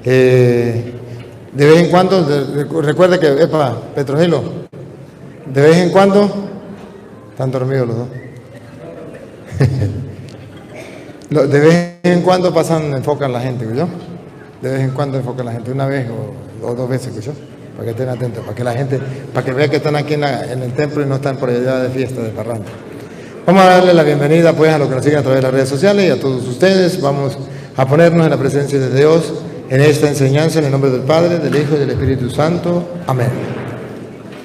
De vez en cuando, recuerde que, Petronilo, de vez en cuando, están dormidos los dos. De vez en cuando enfocan la gente, ¿yo? De vez en cuando enfocan la gente, una vez o dos veces, ¿yo? Para que estén atentos, para que la gente, para que vean que están aquí en el templo y no están por allá de fiesta, de parranda. Vamos a darle la bienvenida pues a los que nos siguen a través de las redes sociales y a todos ustedes. Vamos a ponernos en la presencia de Dios en esta enseñanza, en el nombre del Padre, del Hijo y del Espíritu Santo. Amén.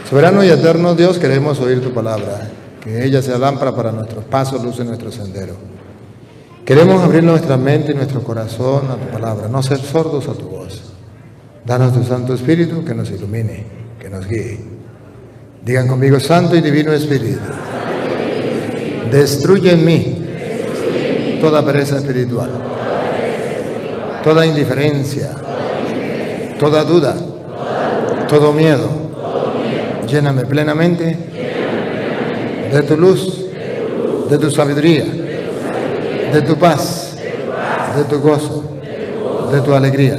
Soberano y eterno Dios, queremos oír tu palabra, que ella sea lámpara para nuestros pasos, luz en nuestro sendero. Queremos abrir nuestra mente y nuestro corazón a tu palabra, no ser sordos a tu voz. Danos tu Santo Espíritu que nos ilumine, que nos guíe. Digan conmigo: Santo y Divino Espíritu, destruye en mí toda pereza espiritual, toda indiferencia, toda duda, todo miedo. Lléname plenamente de tu luz, de tu sabiduría, de tu paz, de tu gozo, de tu alegría.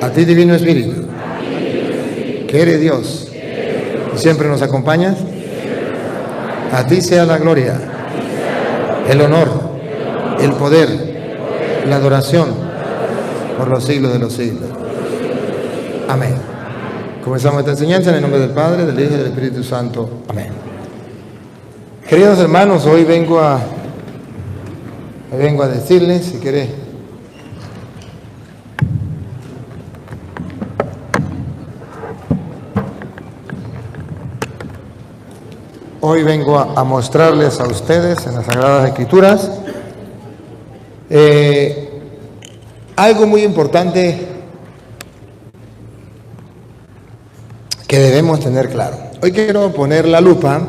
A ti, Divino Espíritu, que eres Dios y siempre nos acompañas, a ti sea la gloria, el honor, el poder, la adoración por los siglos de los siglos. Amén. Comenzamos esta enseñanza en el nombre del Padre, del Hijo y del Espíritu Santo. Amén. Queridos hermanos, hoy vengo a decirles, si querés, hoy vengo a mostrarles a ustedes en las Sagradas Escrituras algo muy importante que debemos tener claro. Hoy quiero poner la lupa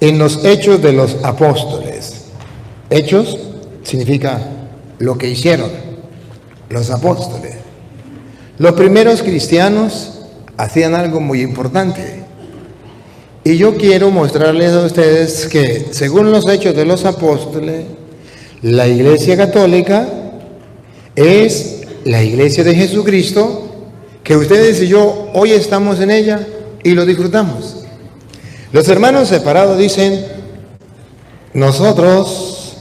en los hechos de los apóstoles. Hechos significa lo que hicieron los apóstoles. Los primeros cristianos hacían algo muy importante. Y yo quiero mostrarles a ustedes que, según los hechos de los apóstoles, la Iglesia Católica es la Iglesia de Jesucristo, que ustedes y yo hoy estamos en ella y lo disfrutamos. Los hermanos separados dicen: nosotros,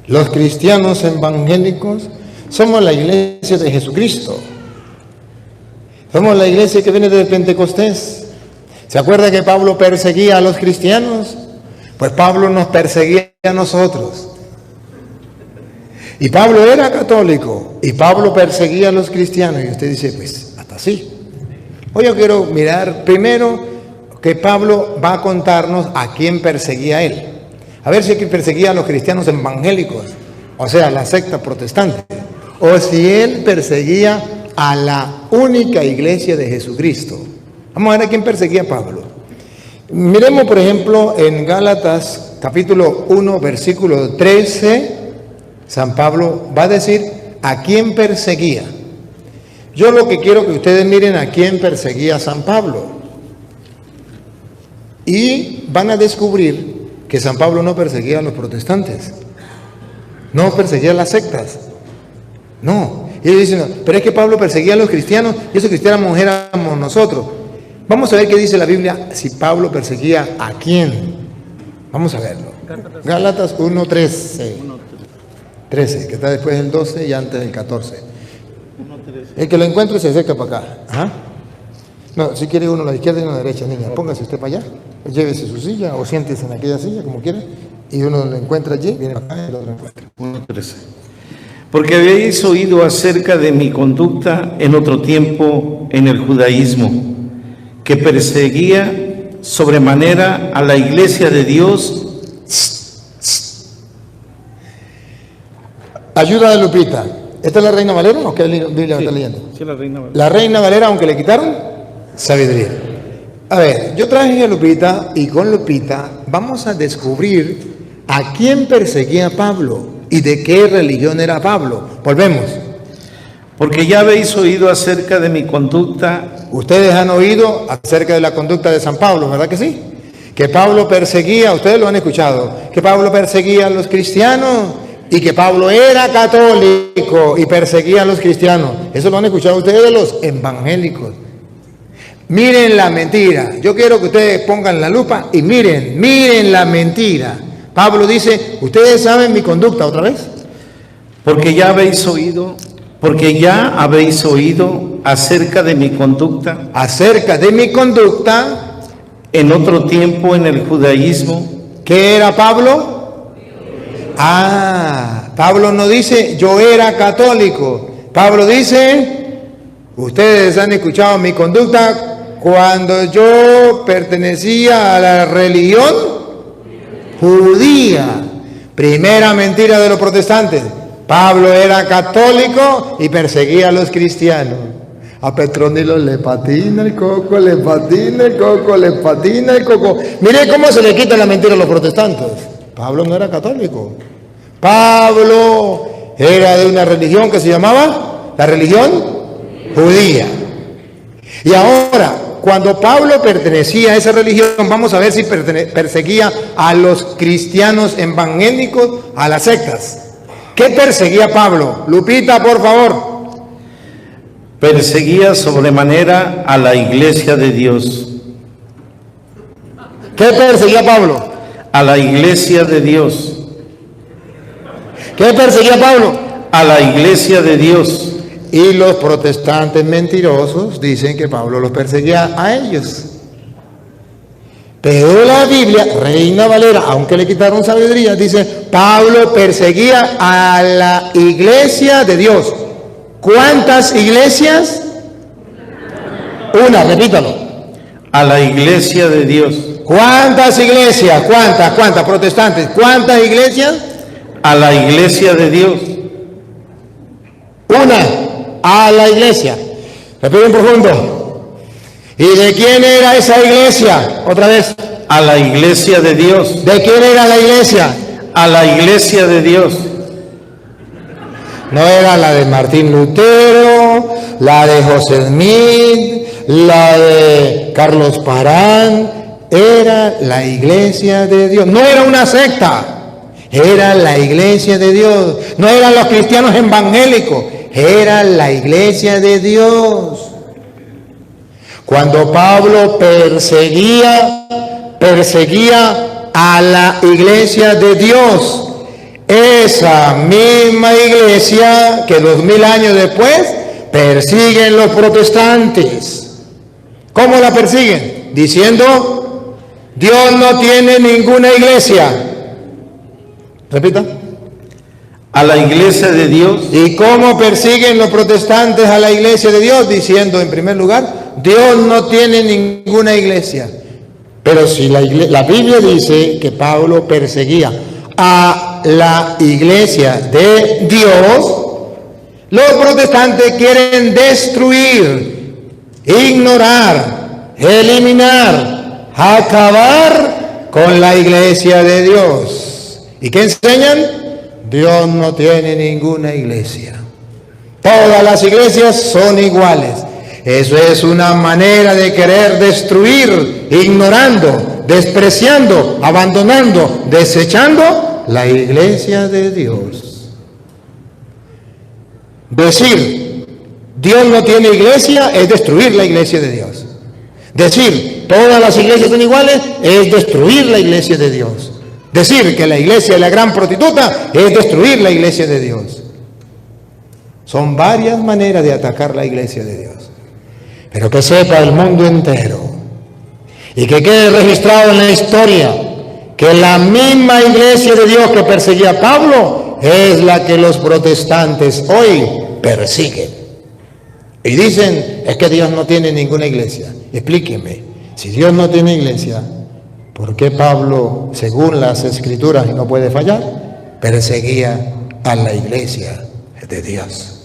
los cristianos evangélicos, somos la Iglesia de Jesucristo. Somos la iglesia que viene de Pentecostés. ¿Se acuerda que Pablo perseguía a los cristianos? Pues Pablo nos perseguía a nosotros. Y Pablo era católico y Pablo perseguía a los cristianos. Y usted dice: pues hasta así. Hoy yo quiero mirar primero que Pablo va a contarnos a quién perseguía él. A ver si perseguía a los cristianos evangélicos, o sea, la secta protestante, o si él perseguía a la única iglesia de Jesucristo. Vamos a ver a quién perseguía Pablo. Miremos, por ejemplo, en Gálatas capítulo 1, versículo 13, San Pablo va a decir a quién perseguía. Yo lo que quiero que ustedes miren a quién perseguía San Pablo. Y van a descubrir que San Pablo no perseguía a los protestantes, no perseguía a las sectas. No. Y ellos dicen: pero es que Pablo perseguía a los cristianos y esos cristianos éramos nosotros. Vamos a ver qué dice la Biblia si Pablo perseguía a quién. Vamos a verlo. Gálatas 1:13. 13, que está después del 12 y antes del 14. El que lo encuentre se acerca para acá. ¿Ah? No, si quiere uno a la izquierda y uno a la derecha, niña. Póngase usted para allá, llévese su silla o siéntese en aquella silla, como quiera. Y uno lo encuentra allí, viene para acá y el otro encuentra. 1:13. Porque habéis oído acerca de mi conducta en otro tiempo en el judaísmo, que perseguía sobremanera a la iglesia de Dios. Ayuda de Lupita. ¿Esta es la Reina Valera o qué Biblia está leyendo? Sí, la Reina Valera. La Reina Valera, aunque le quitaron sabiduría. A ver, yo traje a Lupita y con Lupita vamos a descubrir a quién perseguía Pablo y de qué religión era Pablo. Volvemos. Porque ya habéis oído acerca de mi conducta. Ustedes han oído acerca de la conducta de San Pablo, ¿verdad que sí? Que Pablo perseguía, ustedes lo han escuchado, que Pablo perseguía a los cristianos, y que Pablo era católico y perseguía a los cristianos. Eso lo han escuchado ustedes de los evangélicos. Miren la mentira. Yo quiero que ustedes pongan la lupa y miren la mentira. Pablo dice, ustedes saben mi conducta, otra vez. Porque ya habéis oído acerca de mi conducta. Acerca de mi conducta. En otro tiempo en el judaísmo. ¿Qué era Pablo? Pablo no dice, yo era católico. Pablo dice, ustedes han escuchado mi conducta cuando yo pertenecía a la religión judía. Primera mentira de los protestantes. Pablo era católico y perseguía a los cristianos. A Petronilo le patina el coco, le patina el coco, le patina el coco. Mire cómo se le quita la mentira a los protestantes. Pablo no era católico. Pablo era de una religión que se llamaba la religión judía. Y ahora, cuando Pablo pertenecía a esa religión, vamos a ver si perseguía a los cristianos evangélicos, a las sectas. ¿Qué perseguía Pablo? Lupita, por favor. Perseguía sobremanera a la iglesia de Dios. ¿Qué perseguía Pablo? A la iglesia de Dios. ¿Qué perseguía Pablo? A la iglesia de Dios. Y los protestantes mentirosos dicen que Pablo los perseguía a ellos. Pero la Biblia, Reina Valera, aunque le quitaron sabiduría, dice, Pablo perseguía a la iglesia de Dios. ¿Cuántas iglesias? Una, repítalo. A la iglesia de Dios. ¿Cuántas iglesias? ¿Cuántas? Protestantes. ¿Cuántas iglesias? A la iglesia de Dios. Una, a la iglesia. Respiren profundo. ¿Y de quién era esa iglesia? Otra vez. A la iglesia de Dios. ¿De quién era la iglesia? A la iglesia de Dios. No era la de Martín Lutero, la de José Smith, la de Carlos Parán. Era la iglesia de Dios. No era una secta. Era la iglesia de Dios. No eran los cristianos evangélicos. Era la iglesia de Dios. Cuando Pablo perseguía a la iglesia de Dios, esa misma iglesia que 2000 años después persiguen los protestantes. ¿Cómo la persiguen? Diciendo, Dios no tiene ninguna iglesia. Repita. A la iglesia de Dios. ¿Y cómo persiguen los protestantes a la iglesia de Dios? Diciendo, en primer lugar, Dios no tiene ninguna iglesia. Pero si la Biblia dice que Pablo perseguía a la iglesia de Dios, los protestantes quieren destruir, ignorar, eliminar, acabar con la iglesia de Dios. ¿Y qué enseñan? Dios no tiene ninguna iglesia. Todas las iglesias son iguales. Eso es una manera de querer destruir, ignorando, despreciando, abandonando, desechando la iglesia de Dios. Decir, Dios no tiene iglesia, es destruir la iglesia de Dios. Decir, todas las iglesias son iguales, es destruir la iglesia de Dios. Decir que la iglesia es la gran prostituta, es destruir la iglesia de Dios. Son varias maneras de atacar la iglesia de Dios. Pero que sepa el mundo entero y que quede registrado en la historia que la misma iglesia de Dios que perseguía a Pablo es la que los protestantes hoy persiguen. Y dicen, es que Dios no tiene ninguna iglesia. Explíqueme, si Dios no tiene iglesia, ¿por qué Pablo, según las Escrituras, y no puede fallar, perseguía a la iglesia de Dios?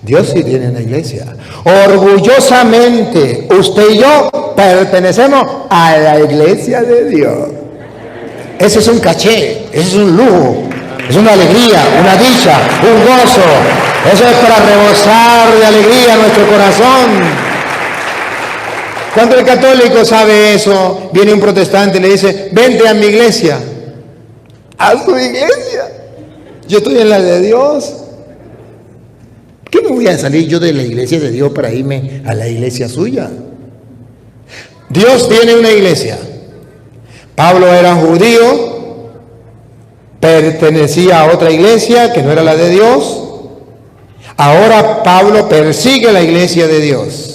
Dios sí tiene una iglesia. Orgullosamente, usted y yo pertenecemos a la iglesia de Dios. Ese es un caché, ese es un lujo, es una alegría, una dicha, un gozo. Eso es para rebosar de alegría nuestro corazón. Cuando el católico sabe eso, viene un protestante y le dice, vente a mi iglesia. ¿A su iglesia? Yo estoy en la de Dios. ¿Qué me voy a salir yo de la iglesia de Dios para irme a la iglesia suya? Dios tiene una iglesia. Pablo era judío, pertenecía a otra iglesia que no era la de Dios. Ahora Pablo persigue la iglesia de Dios.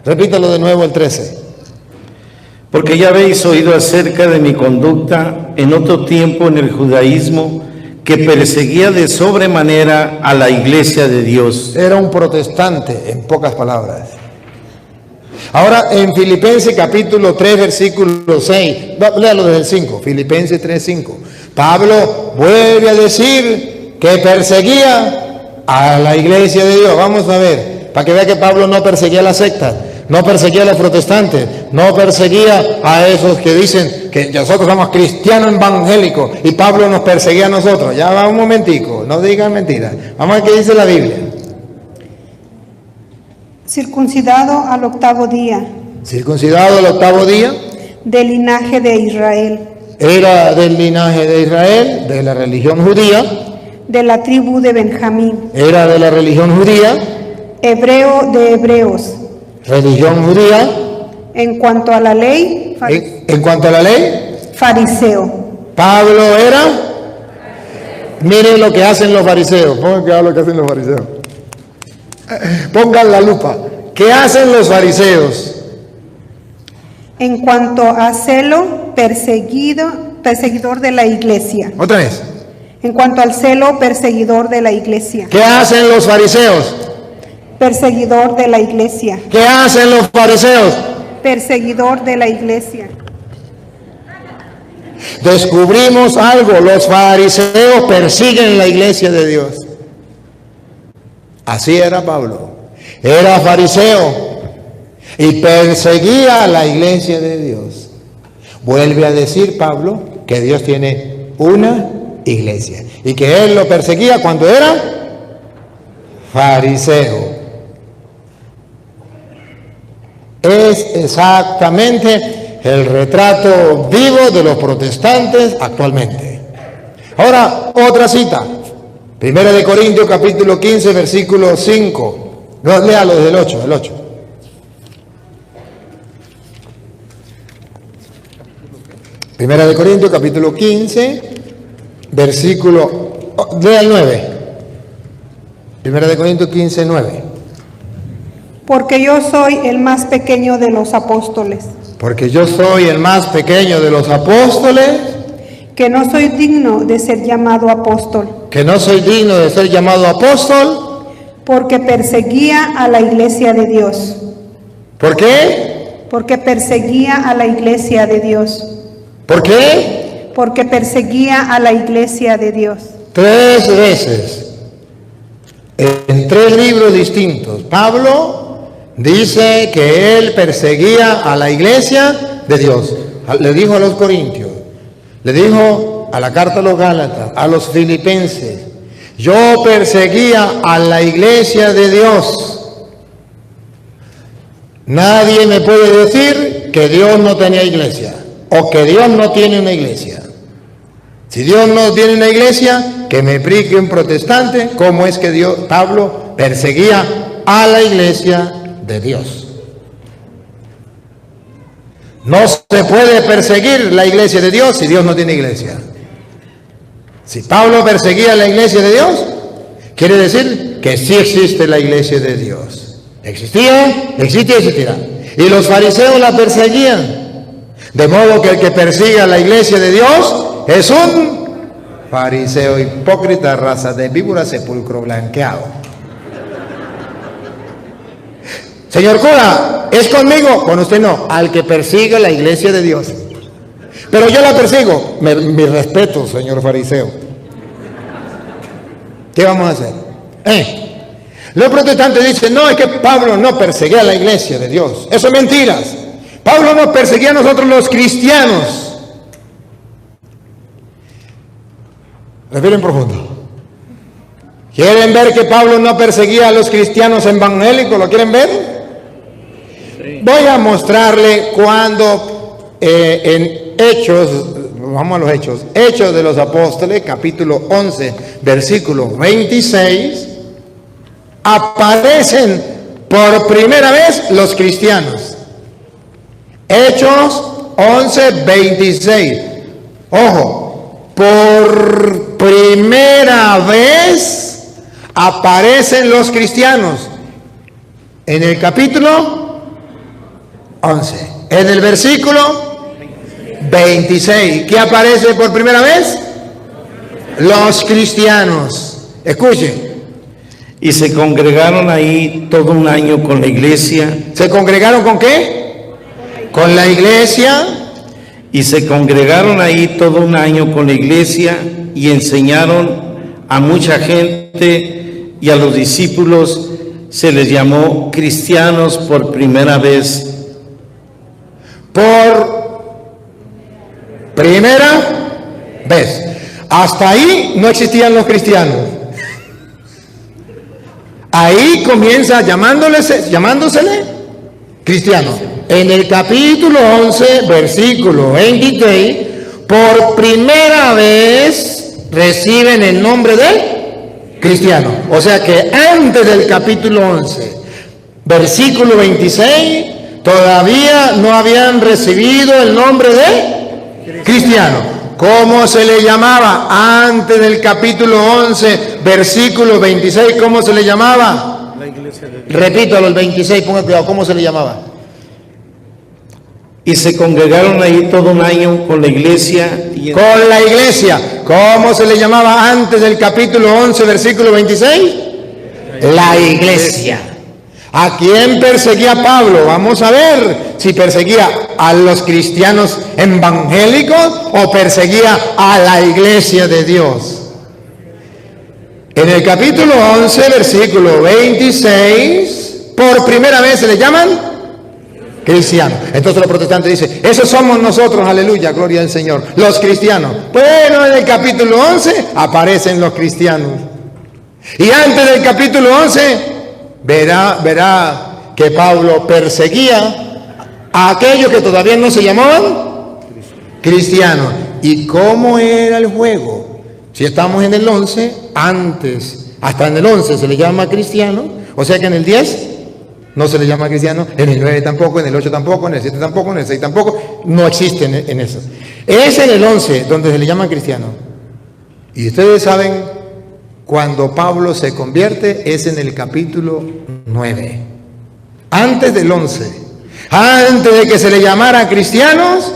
Repítalo de nuevo el 13. Porque ya habéis oído acerca de mi conducta en otro tiempo en el judaísmo, que perseguía de sobremanera a la iglesia de Dios. Era un protestante, en pocas palabras. Ahora en Filipenses capítulo 3, versículo 6, léalo desde el 5, Filipenses 3, 5. Pablo vuelve a decir que perseguía a la iglesia de Dios. Vamos a ver, para que vea que Pablo no perseguía a la secta, no perseguía a los protestantes, no perseguía a esos que dicen que nosotros somos cristianos evangélicos y Pablo nos perseguía a nosotros. Ya va un momentico, no digan mentiras. Vamos a ver qué dice la Biblia. Circuncidado al 8º día, Circuncidado al 8º día, del linaje de Israel, era del linaje de Israel, de la religión judía, de la tribu de Benjamín, era de la religión judía, hebreo de hebreos. religión judía. En cuanto a la ley, En cuanto a la ley, fariseo. Pablo era, miren lo que hacen los fariseos, pongan cuidado lo que hacen los fariseos. Pongan la lupa. ¿Qué hacen los fariseos? En cuanto a celo, perseguidor de la iglesia. Otra vez. En cuanto al celo, perseguidor de la iglesia. ¿Qué hacen los fariseos? Perseguidor de la iglesia. ¿Qué hacen los fariseos? Perseguidor de la iglesia. Descubrimos algo, los fariseos persiguen la iglesia de Dios. Así era Pablo, era fariseo y perseguía a la iglesia de Dios. Vuelve a decir Pablo que Dios tiene una iglesia y que él lo perseguía cuando era fariseo. Es exactamente el retrato vivo de los protestantes actualmente. Ahora, otra cita. Primera de Corintios capítulo 15, versículo 5. No, léalo desde el 8, el 8. Primera de Corintios capítulo 15, versículo, lea el 9. Primera de Corintios 15, 9. Porque yo soy el más pequeño de los apóstoles, Porque yo soy el más pequeño de los apóstoles, que no soy digno de ser llamado apóstol, que no soy digno de ser llamado apóstol. porque perseguía a la iglesia de Dios. ¿Por qué? Porque perseguía a la iglesia de Dios. ¿Por qué? Porque perseguía a la iglesia de Dios. 3 veces, en 3 libros distintos, Pablo dice que él perseguía a la iglesia de Dios. Le dijo a los corintios, le dijo a la carta a los Gálatas, a los filipenses, yo perseguía a la iglesia de Dios. Nadie me puede decir que Dios no tenía iglesia o que Dios no tiene una iglesia. Si Dios no tiene una iglesia, que me explique un protestante cómo es que Pablo perseguía a la iglesia de Dios. No se puede perseguir la iglesia de Dios si Dios no tiene iglesia. Si Pablo perseguía la iglesia de Dios, quiere decir que sí existe la iglesia de Dios. Existía, existe y existirá. Y los fariseos la perseguían. De modo que el que persigue a la iglesia de Dios es un fariseo hipócrita, raza de víbora, sepulcro blanqueado. Señor cura, ¿es conmigo? Con usted no, al que persigue la iglesia de Dios. Pero yo la persigo. Mi respeto, señor fariseo. ¿Qué vamos a hacer? Los protestantes dicen, no, es que Pablo no perseguía a la iglesia de Dios. Eso es mentiras. Pablo nos perseguía a nosotros los cristianos. Respiren profundo. ¿Quieren ver que Pablo no perseguía a los cristianos evangélicos? ¿Lo quieren ver? Voy a mostrarle cuando en Hechos, vamos a los Hechos, Hechos de los Apóstoles, capítulo 11, versículo 26, aparecen por primera vez los cristianos. Hechos 11, 26. Ojo, por primera vez aparecen los cristianos en el capítulo 11, en el versículo 26. ¿Qué aparece por primera vez? Los cristianos. Escuchen. Y se congregaron ahí todo un año con la iglesia. ¿Se congregaron con qué? Con la iglesia. Y se congregaron ahí todo un año con la iglesia y enseñaron a mucha gente, y a los discípulos se les llamó cristianos por primera vez. Por primera vez. Hasta ahí no existían los cristianos. Ahí comienza llamándosele cristiano. En el capítulo 11, versículo 23, por primera vez reciben el nombre de cristiano. O sea que antes del capítulo 11, versículo 26, todavía no habían recibido el nombre de cristiano. ¿Cómo se le llamaba antes del capítulo 11, versículo 26? ¿Cómo se le llamaba? la iglesia de Dios. Repito, a los 26, pongan cuidado, ¿cómo se le llamaba? Y se congregaron ahí todo un año con la iglesia. Con la iglesia. ¿Cómo se le llamaba antes del capítulo 11, versículo 26? La iglesia. ¿A quién perseguía Pablo? Vamos a ver si perseguía a los cristianos evangélicos o perseguía a la iglesia de Dios. En el capítulo 11, versículo 26, por primera vez se le llaman cristianos. Entonces los protestantes dicen, esos somos nosotros, aleluya, gloria al Señor, los cristianos. Bueno, en el capítulo 11 aparecen los cristianos. Y antes del capítulo 11... Verá que Pablo perseguía a aquellos que todavía no se llamaban cristianos. ¿Y cómo era el juego? Si estamos en el 11, antes, hasta en el 11 se le llama cristiano, o sea que en el 10 no se le llama cristiano, en el 9 tampoco, en el 8 tampoco, en el 7 tampoco, en el 6 tampoco, no existen en esos. Es en el 11 donde se le llama cristiano. Y ustedes saben, cuando Pablo se convierte es en el capítulo 9. Antes del 11, antes de que se le llamara cristianos,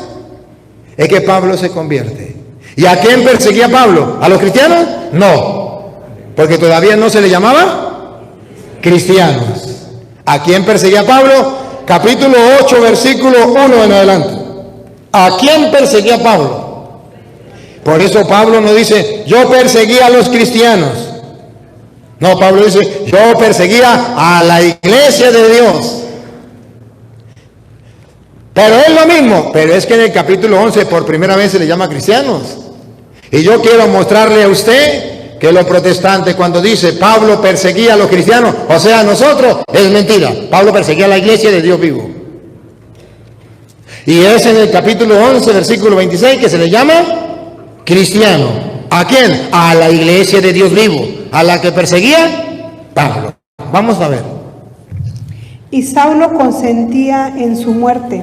es que Pablo se convierte. ¿Y a quién perseguía Pablo? ¿A los cristianos? No, porque todavía no se le llamaba cristianos. ¿A quién perseguía Pablo? Capítulo 8, versículo 1 en adelante. ¿A quién perseguía Pablo? Por eso Pablo no dice, yo perseguía a los cristianos. No, Pablo dice, yo perseguía a la iglesia de Dios. Pero es lo mismo, pero es que en el capítulo 11 por primera vez se le llama cristianos. Y yo quiero mostrarle a usted que los protestantes cuando dice Pablo perseguía a los cristianos, o sea, a nosotros, es mentira. Pablo perseguía a la iglesia de Dios vivo. Y es en el capítulo 11, versículo 26, que se le llama cristiano. ¿A quién? A la iglesia de Dios vivo, a la que perseguía Pablo. Vamos a ver. Y Saulo consentía en su muerte.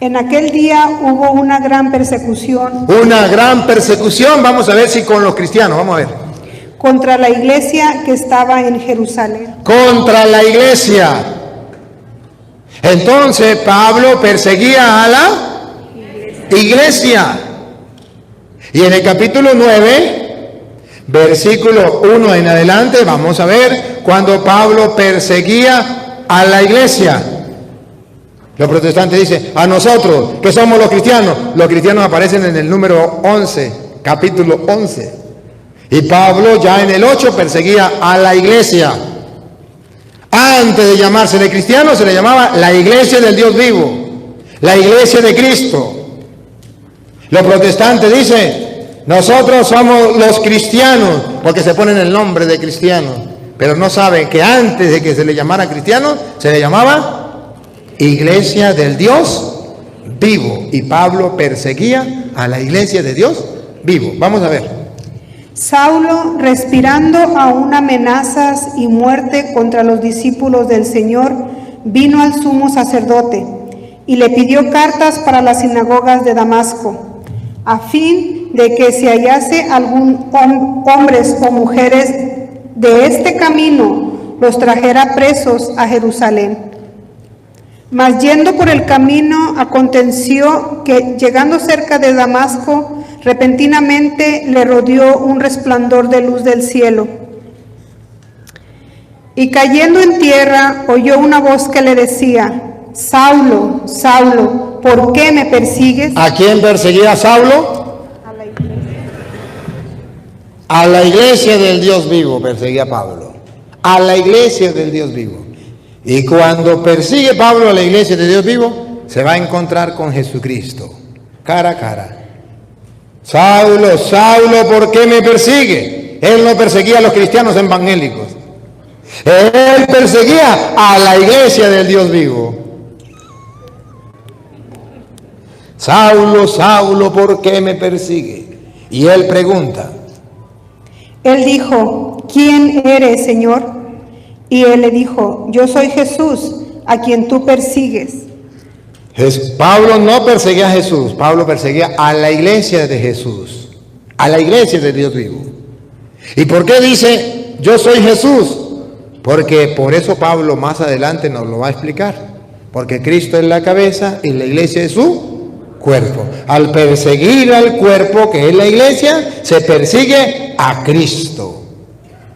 En aquel día hubo una gran persecución. Una gran persecución, vamos a ver si con los cristianos, vamos a ver. Contra la iglesia que estaba en Jerusalén. Contra la iglesia. Entonces Pablo perseguía a la iglesia. Y en el capítulo 9, versículo 1 en adelante, vamos a ver cuando Pablo perseguía a la iglesia. Los protestantes dicen, a nosotros, que somos los cristianos aparecen en el número 11, capítulo 11. Y Pablo ya en el 8 perseguía a la iglesia. Antes de llamársele cristiano, se le llamaba la iglesia del Dios vivo, la iglesia de Cristo. Los protestantes dicen, nosotros somos los cristianos, porque se ponen el nombre de cristianos, pero no saben que antes de que se le llamara cristiano, se le llamaba iglesia del Dios vivo. Y Pablo perseguía a la iglesia de Dios vivo. Vamos a ver. Saulo, respirando aún amenazas y muerte contra los discípulos del Señor, vino al sumo sacerdote y le pidió cartas para las sinagogas de Damasco, a fin de que si hallase algún hombres o mujeres de este camino, los trajera presos a Jerusalén. Mas yendo por el camino, aconteció que, llegando cerca de Damasco, repentinamente le rodeó un resplandor de luz del cielo. Y cayendo en tierra, oyó una voz que le decía: Saulo, Saulo, ¿por qué me persigues? ¿A quién perseguía Saulo? A la iglesia del Dios vivo perseguía Pablo. A la iglesia del Dios vivo. Y cuando persigue Pablo a la iglesia de Dios vivo, se va a encontrar con Jesucristo, cara a cara. Saulo, Saulo, ¿por qué me persigue? Él no perseguía a los cristianos evangélicos. Él perseguía a la iglesia del Dios vivo. Saulo, Saulo, ¿por qué me persigue? Y él pregunta. Él dijo: ¿quién eres, Señor? Y él le dijo: yo soy Jesús, a quien tú persigues. Pablo no perseguía a Jesús, Pablo perseguía a la iglesia de Jesús, a la iglesia de Dios vivo. ¿Y por qué dice yo soy Jesús? Porque por eso Pablo más adelante nos lo va a explicar. Porque Cristo es la cabeza y la iglesia es su cuerpo. Al perseguir al cuerpo, que es la iglesia, se persigue a Cristo.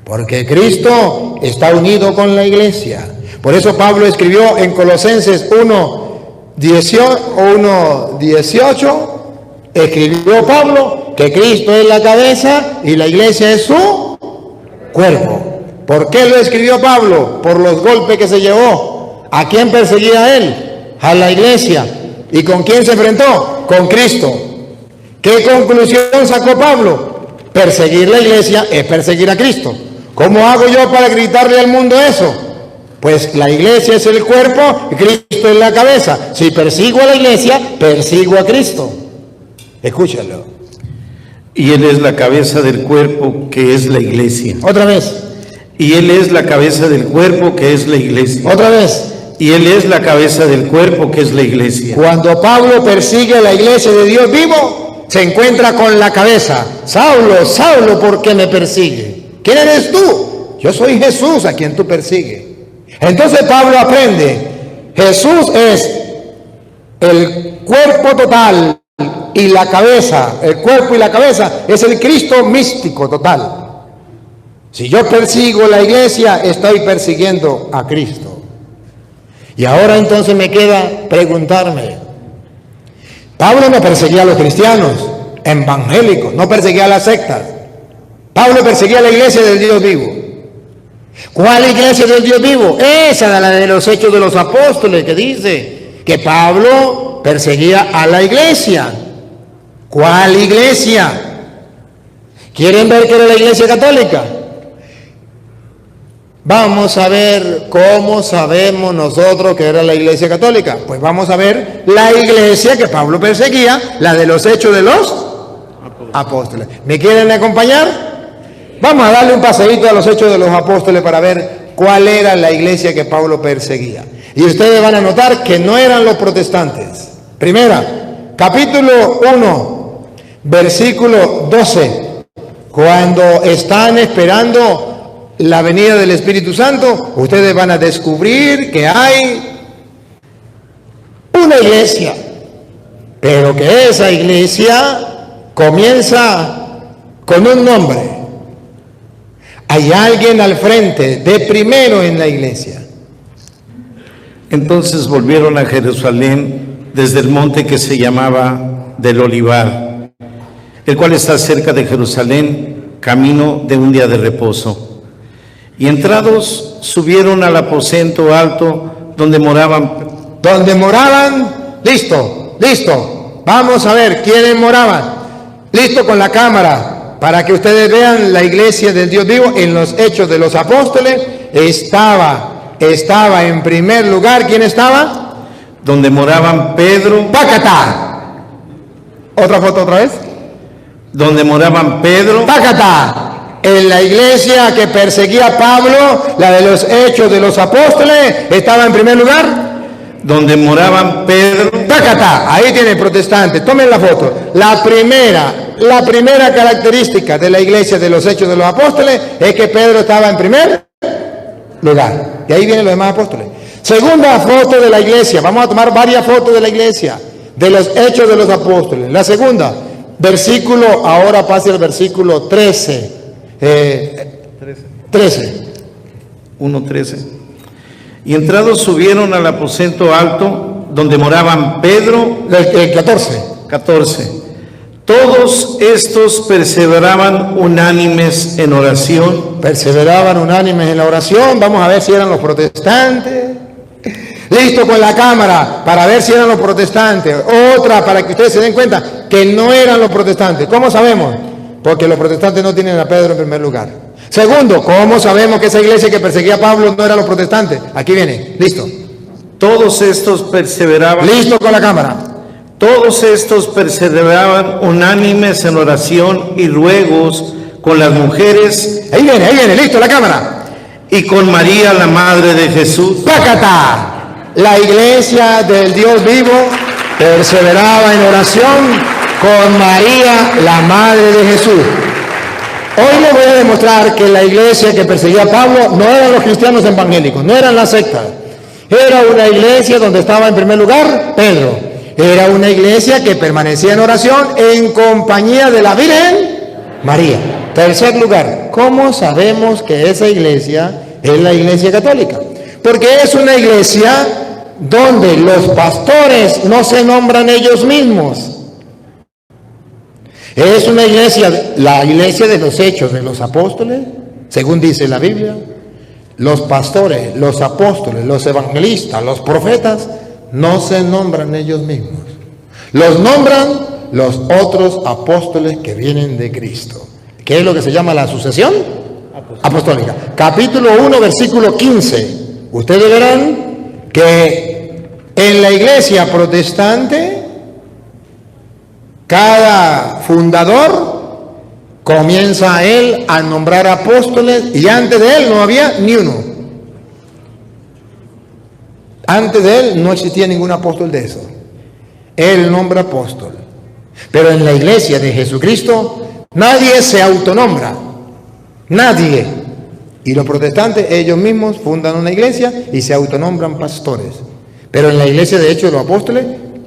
Porque Cristo está unido con la iglesia. Por eso Pablo escribió en Colosenses 1:18, escribió Pablo que Cristo es la cabeza y la iglesia es su cuerpo. ¿Por qué lo escribió Pablo? Por los golpes que se llevó. ¿A quién perseguía él? A la iglesia. ¿Y con quién se enfrentó? Con Cristo. ¿Qué conclusión sacó Pablo? Perseguir la iglesia es perseguir a Cristo. ¿Cómo hago yo para gritarle al mundo eso? Pues la iglesia es el cuerpo y Cristo es la cabeza. Si persigo a la iglesia, persigo a Cristo. Escúchalo. Y Él es la cabeza del cuerpo, que es la iglesia. Otra vez. Y Él es la cabeza del cuerpo, que es la iglesia. Otra vez. Y Él es la cabeza del cuerpo, que es la iglesia. Cuando Pablo persigue a la iglesia de Dios vivo, se encuentra con la cabeza. Saulo, Saulo, ¿por qué me persigue? ¿Quién eres tú? Yo soy Jesús, a quien tú persigues. Entonces Pablo aprende, Jesús es el cuerpo total y la cabeza, el cuerpo y la cabeza es el Cristo místico total. Si yo persigo la iglesia, estoy persiguiendo a Cristo. Y ahora entonces me queda preguntarme, Pablo no perseguía a los cristianos evangélicos, no perseguía a las sectas. Pablo perseguía a la iglesia del Dios vivo. ¿Cuál iglesia del Dios vivo? Esa, la de los Hechos de los Apóstoles, que dice que Pablo perseguía a la iglesia. ¿Cuál iglesia? ¿Quieren ver que era la iglesia católica? Vamos a ver cómo sabemos nosotros que era la iglesia católica. Pues vamos a ver la iglesia que Pablo perseguía, la de los Hechos de los Apóstoles. ¿Me quieren acompañar? Vamos a darle un paseíto a los Hechos de los Apóstoles para ver cuál era la iglesia que Pablo perseguía. Y ustedes van a notar que no eran los protestantes. Primera, capítulo 1, versículo 12. Cuando están esperando la venida del Espíritu Santo, ustedes van a descubrir que hay una iglesia, pero que esa iglesia comienza con un nombre. Hay alguien al frente, de primero en la iglesia. Entonces volvieron a Jerusalén desde el monte que se llamaba del Olivar, el cual está cerca de Jerusalén, camino de un día de reposo. Y entrados subieron al aposento alto donde moraban. Listo. Vamos a ver quiénes moraban. Listo con la cámara. Para que ustedes vean la iglesia del Dios vivo en los Hechos de los Apóstoles, estaba en primer lugar, ¿quién estaba? donde moraban Pedro, ¡Pácata! Otra foto otra vez. donde moraban Pedro, ¡Pácata! En la iglesia que perseguía a Pablo, la de los Hechos de los Apóstoles, estaba en primer lugar. donde moraban Pedro, ¡Pácata! Ahí tiene el protestante. Tomen la foto. La primera característica de la iglesia de los Hechos de los Apóstoles es que Pedro estaba en primer lugar. Y ahí vienen los demás apóstoles. Segunda foto de la iglesia. Vamos a tomar varias fotos de la iglesia, de los Hechos de los Apóstoles. La segunda, versículo, ahora pase al versículo 13. 1:13. Y entrados subieron al aposento alto, donde moraban Pedro, El 14. 14. Todos estos perseveraban unánimes en oración. Perseveraban unánimes en la oración. Vamos a ver si eran los protestantes. Listo con la cámara para ver si eran los protestantes. Otra para que ustedes se den cuenta que no eran los protestantes. ¿Cómo sabemos? Porque los protestantes no tienen a Pedro en primer lugar. Segundo, ¿cómo sabemos que esa iglesia que perseguía a Pablo no eran los protestantes? Aquí viene. Listo. Todos estos perseveraban. Listo con la cámara. Todos estos perseveraban unánimes en oración y ruegos con las mujeres Ahí viene. Listo la cámara. y con María, la madre de Jesús. ¡Pácata! La iglesia del Dios vivo perseveraba en oración con María, la madre de Jesús. Hoy les voy a demostrar que la iglesia que perseguía a Pablo no eran los cristianos evangélicos, no eran la secta. Era una iglesia donde estaba en primer lugar Pedro. Era una iglesia que permanecía en oración en compañía de la Virgen María. Tercer lugar, ¿cómo sabemos que esa iglesia es la iglesia católica? Porque es una iglesia donde los pastores no se nombran ellos mismos. Es una iglesia, la iglesia de los Hechos de los Apóstoles, según dice la Biblia. Los pastores, los apóstoles, los evangelistas, los profetas, no se nombran ellos mismos. Los nombran los otros apóstoles que vienen de Cristo. ¿Qué es lo que se llama la sucesión apostólica? Capítulo 1, versículo 15. Ustedes verán que en la iglesia protestante, cada fundador comienza él a nombrar apóstoles y antes de él no había ni uno. Antes de él no existía ningún apóstol de eso. Él nombra apóstol. Pero en la iglesia de Jesucristo nadie se autonombra. Nadie. Y los protestantes ellos mismos fundan una iglesia y se autonombran pastores. Pero en la iglesia de Hechos de los Apóstoles,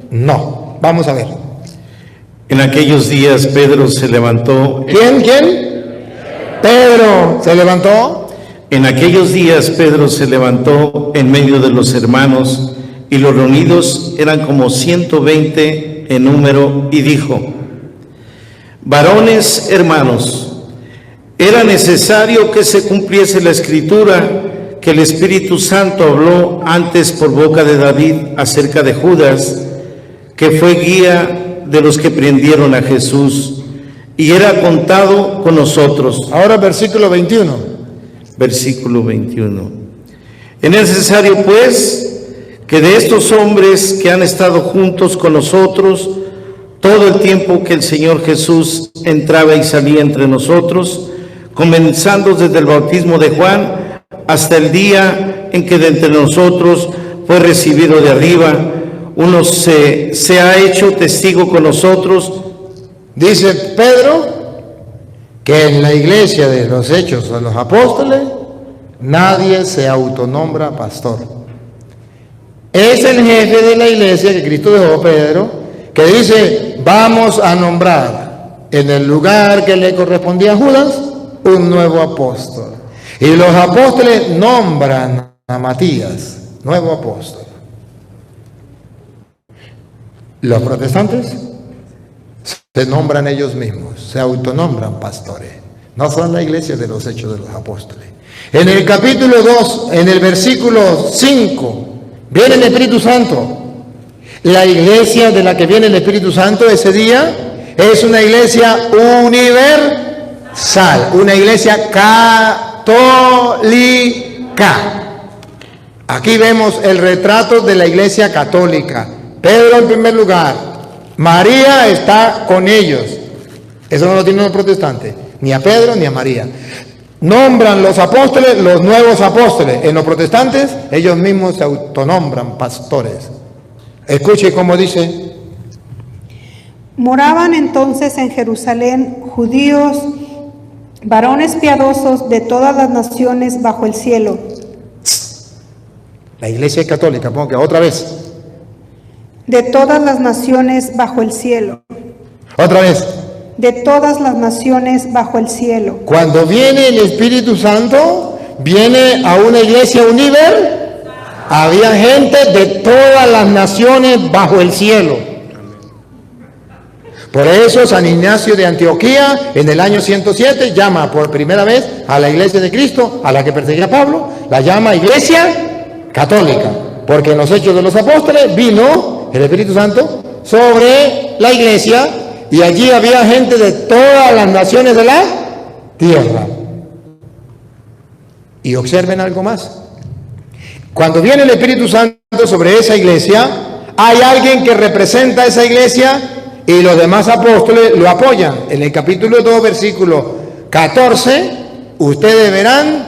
no. Vamos a ver. En aquellos días Pedro se levantó. ¿Quién? Pedro se levantó. En aquellos días Pedro se levantó en medio de los hermanos, y los reunidos eran como 120 en número, y dijo: varones hermanos, era necesario que se cumpliese la escritura que el Espíritu Santo habló antes por boca de David acerca de Judas, que fue guía de los que prendieron a Jesús, y era contado con nosotros. Ahora versículo 21. Versículo 21. Es necesario, pues, que de estos hombres que han estado juntos con nosotros todo el tiempo que el Señor Jesús entraba y salía entre nosotros, comenzando desde el bautismo de Juan hasta el día en que de entre nosotros fue recibido de arriba, uno se ha hecho testigo con nosotros. Dice Pedro que en la iglesia de los Hechos de los Apóstoles nadie se autonombra pastor. Es el jefe de la iglesia que Cristo dejó, Pedro, que dice: vamos a nombrar en el lugar que le correspondía a Judas un nuevo apóstol. Y los apóstoles nombran a Matías nuevo apóstol. Los protestantes se nombran ellos mismos, se autonombran pastores. No son la iglesia de los Hechos de los Apóstoles. En el capítulo 2, en el versículo 5, viene el Espíritu Santo. La iglesia de la que viene el Espíritu Santo ese día es una iglesia universal, una iglesia católica. Aquí vemos el retrato de la iglesia católica. Pedro en primer lugar, María está con ellos. Eso no lo tienen los protestantes, ni a Pedro ni a María. Nombran los apóstoles, los nuevos apóstoles. En los protestantes, ellos mismos se autonombran pastores. Escuche cómo dice. Moraban entonces en Jerusalén judíos, varones piadosos de todas las naciones bajo el cielo. La iglesia católica, pongo que otra vez. De todas las naciones bajo el cielo. Otra vez. De todas las naciones bajo el cielo. Cuando viene el Espíritu Santo, viene a una iglesia universal. Había gente de todas las naciones bajo el cielo. Por eso San Ignacio de Antioquía, en el año 107, llama por primera vez a la iglesia de Cristo, a la que perseguía Pablo, la llama iglesia católica. Porque en los Hechos de los Apóstoles vino el Espíritu Santo sobre la iglesia y allí había gente de todas las naciones de la tierra. Y observen algo más. Cuando viene el Espíritu Santo sobre esa iglesia, hay alguien que representa a esa iglesia y los demás apóstoles lo apoyan. En el capítulo 2, versículo 14, ustedes verán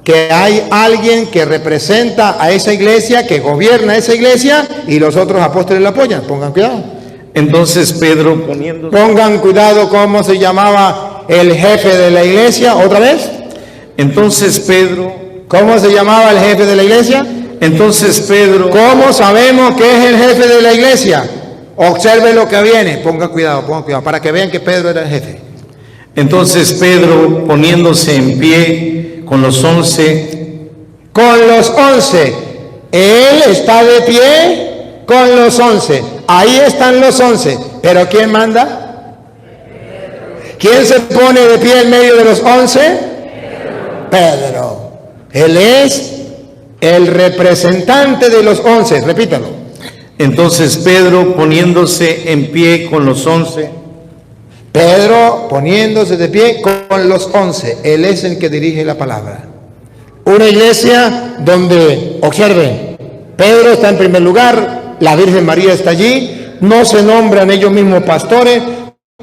que hay alguien que representa a esa iglesia, que gobierna esa iglesia y los otros apóstoles la apoyan. Pongan cuidado. Entonces Pedro Pongan cuidado cómo se llamaba el jefe de la iglesia. ¿Otra vez? Entonces Pedro. ¿Cómo se llamaba el jefe de la iglesia? Entonces Pedro. ¿Cómo sabemos que es el jefe de la iglesia? Observe lo que viene. Pongan cuidado, para que vean que Pedro era el jefe. Entonces Pedro, poniéndose en pie con los 11. Con los 11. Él está de pie con los 11. Ahí están los 11. ¿Pero quién manda? ¿Quién se pone de pie en medio de los 11? Pedro. Él es el representante de los 11. Repítalo. Entonces Pedro, poniéndose en pie con los 11. Pedro poniéndose de pie con los 11. Él es el que dirige la palabra. Una iglesia donde, observen, Pedro está en primer lugar, la Virgen María está allí, no se nombran ellos mismos pastores,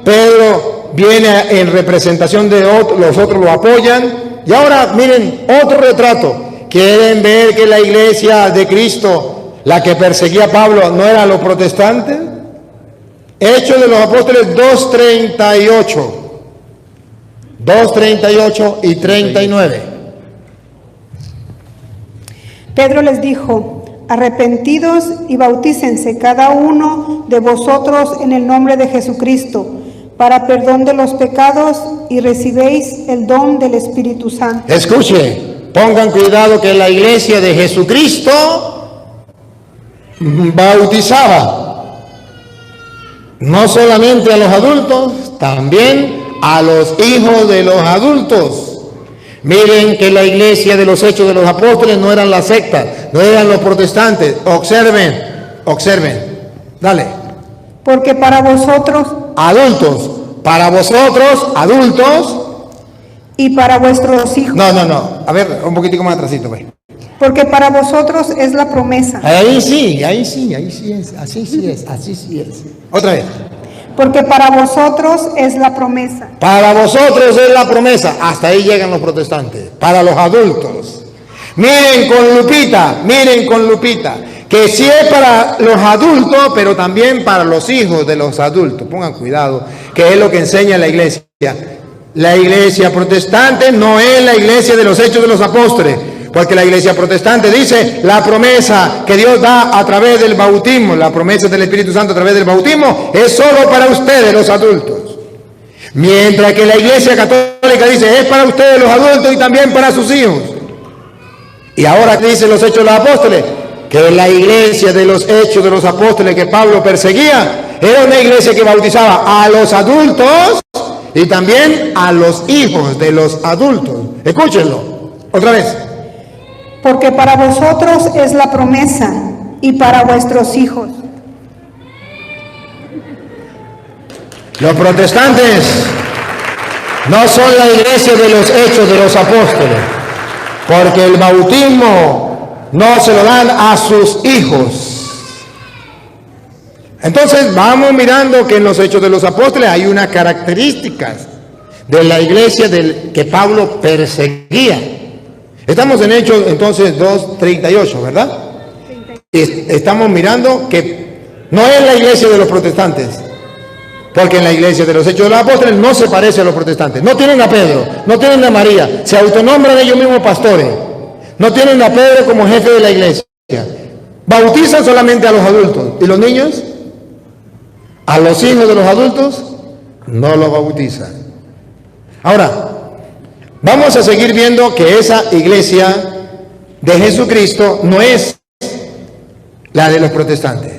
Pedro viene en representación de otros, los otros lo apoyan. Y ahora miren otro retrato. ¿Quieren ver que la iglesia de Cristo, la que perseguía a Pablo, no eran los protestantes? Hechos de los Apóstoles 2:38. 2:38 y 39. Pedro les dijo: arrepentidos y bautícense cada uno de vosotros en el nombre de Jesucristo para perdón de los pecados y recibéis el don del Espíritu Santo. Escuche, pongan cuidado que la iglesia de Jesucristo bautizaba no solamente a los adultos, también a los hijos de los adultos. Miren que la iglesia de los Hechos de los Apóstoles no eran las sectas, no eran los protestantes. Observen, dale. Porque para vosotros, adultos, para vosotros, adultos, y para vuestros hijos. No, a ver, un poquitico más atrasito, pues. Porque para vosotros es la promesa. Ahí sí es, así sí es. Otra vez. Porque para vosotros es la promesa. Para vosotros es la promesa. Hasta ahí llegan los protestantes. Para los adultos. Miren con lupita. Que sí es para los adultos, pero también para los hijos de los adultos. Pongan cuidado, que es lo que enseña la iglesia. La iglesia protestante no es la iglesia de los Hechos de los Apóstoles. Porque la iglesia protestante dice la promesa que Dios da a través del bautismo, la promesa del Espíritu Santo a través del bautismo, es solo para ustedes los adultos. Mientras que la iglesia católica dice es para ustedes los adultos y también para sus hijos. Y ahora dicen los Hechos de los Apóstoles que la iglesia de los Hechos de los Apóstoles que Pablo perseguía era una iglesia que bautizaba a los adultos y también a los hijos de los adultos. Escúchenlo, otra vez. Porque para vosotros es la promesa y para vuestros hijos. Los protestantes no son la iglesia de los Hechos de los Apóstoles, porque el bautismo no se lo dan a sus hijos. Entonces vamos mirando que en los Hechos de los Apóstoles hay unas características de la iglesia que Pablo perseguía. Estamos en Hechos entonces 2:38, ¿verdad? Estamos mirando que no es la iglesia de los protestantes, porque en la iglesia de los Hechos de los Apóstoles no se parece a los protestantes. No tienen a Pedro, no tienen a María, se autonombran ellos mismos pastores. No tienen a Pedro como jefe de la iglesia. Bautizan solamente a los adultos. ¿Y los niños? A los hijos de los adultos no los bautizan. Ahora, vamos a seguir viendo que esa iglesia de Jesucristo no es la de los protestantes.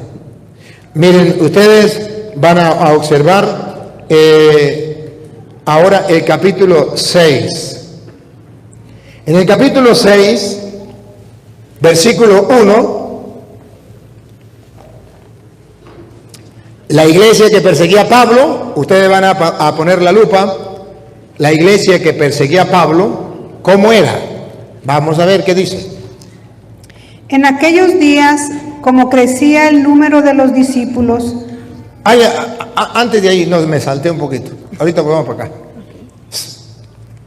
Miren, ustedes van a observar ahora el capítulo 6. En el capítulo 6, versículo 1, la iglesia que perseguía a Pablo, ustedes van a poner la lupa, la iglesia que perseguía a Pablo, ¿cómo era? Vamos a ver qué dice. En aquellos días, como crecía el número de los discípulos. Antes de ahí, no, me salté un poquito. Ahorita vamos para acá.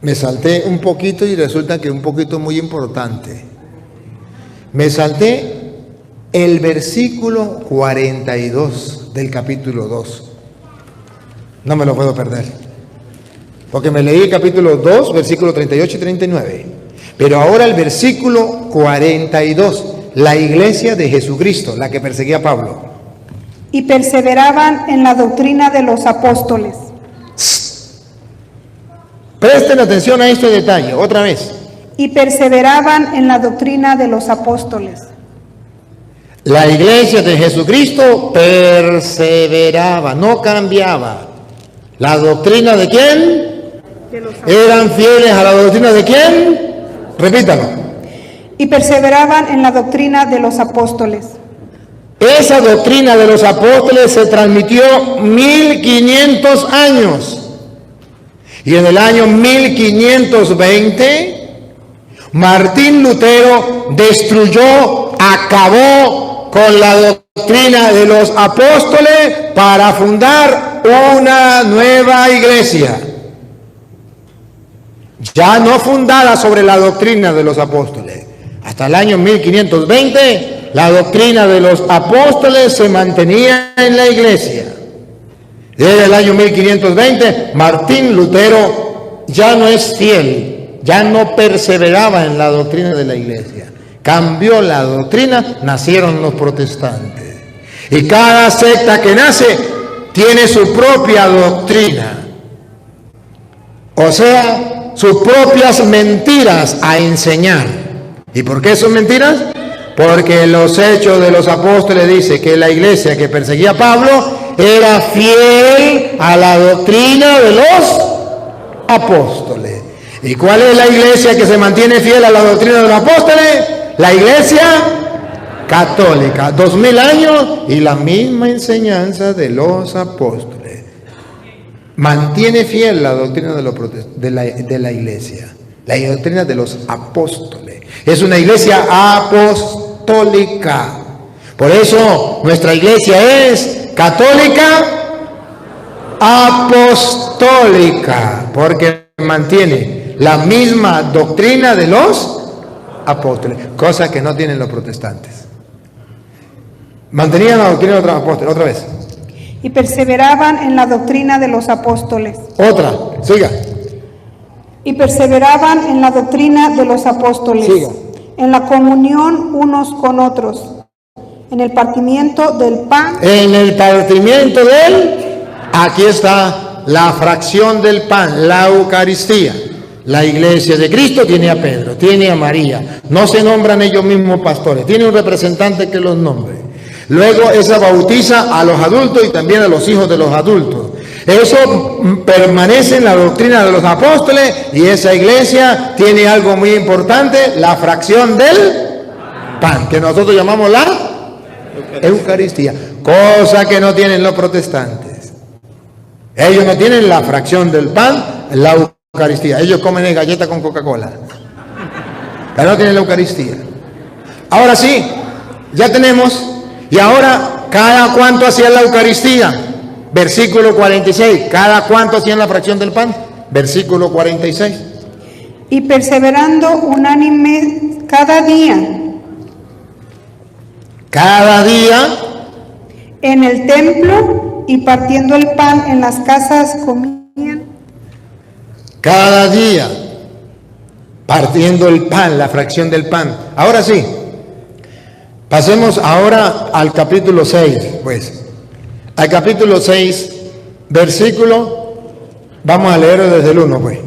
Me salté un poquito y resulta que un poquito muy importante. Me salté el versículo 42 del capítulo 2. No me lo puedo perder. Porque me leí el capítulo 2, versículo 38 y 39. Pero ahora el versículo 42, la iglesia de Jesucristo, la que perseguía a Pablo. Y perseveraban en la doctrina de los apóstoles. Presten atención a este detalle, otra vez. Y perseveraban en la doctrina de los apóstoles. La iglesia de Jesucristo perseveraba, no cambiaba. ¿La doctrina de quién? ¿Eran fieles a la doctrina de quién? Repítalo. Y perseveraban en la doctrina de los apóstoles. Esa doctrina de los apóstoles se transmitió 1500 años. Y en el año 1520, Martín Lutero destruyó, acabó con la doctrina de los apóstoles para fundar una nueva iglesia. Ya no fundada sobre la doctrina de los apóstoles. Hasta el año 1520, la doctrina de los apóstoles se mantenía en la iglesia. Desde el año 1520, Martín Lutero ya no es fiel, ya no perseveraba en la doctrina de la iglesia. Cambió la doctrina, nacieron los protestantes. Y cada secta que nace tiene su propia doctrina. O sea, sus propias mentiras a enseñar. ¿Y por qué son mentiras? Porque en los Hechos de los Apóstoles dice que la iglesia que perseguía a Pablo era fiel a la doctrina de los apóstoles. ¿Y cuál es la iglesia que se mantiene fiel a la doctrina de los apóstoles? La iglesia católica, 2000 años y la misma enseñanza de los apóstoles. Mantiene fiel la doctrina de la iglesia, la doctrina de los apóstoles. Es una iglesia apostólica. Por eso nuestra iglesia es católica apostólica, porque mantiene la misma doctrina de los apóstoles, cosa que no tienen los protestantes. Mantenían la doctrina de los apóstoles, otra vez. Y perseveraban en la doctrina de los apóstoles. Otra, siga. Y perseveraban en la doctrina de los apóstoles. Siga. En la comunión unos con otros. En el partimiento del pan. En el partimiento aquí está la fracción del pan, la Eucaristía. La iglesia de Cristo tiene a Pedro, tiene a María. No se nombran ellos mismos pastores, tiene un representante que los nombre. Luego esa bautiza a los adultos y también a los hijos de los adultos. Eso permanece en la doctrina de los apóstoles y esa iglesia tiene algo muy importante, la fracción del pan, que nosotros llamamos la Eucaristía, cosa que no tienen los protestantes. Ellos no tienen la fracción del pan, la Eucaristía. Ellos comen galleta con Coca-Cola, pero no tienen la Eucaristía. Ahora sí, ya tenemos. Y ahora, ¿cada cuánto hacían la Eucaristía? Versículo 46. ¿Cada cuánto hacían la fracción del pan? Versículo 46. Y perseverando unánime cada día en el templo y partiendo el pan en las casas comían. Cada día partiendo el pan, la fracción del pan. Ahora sí, pasemos ahora al capítulo 6, pues. Al capítulo 6, versículo, vamos a leer desde el 1, pues.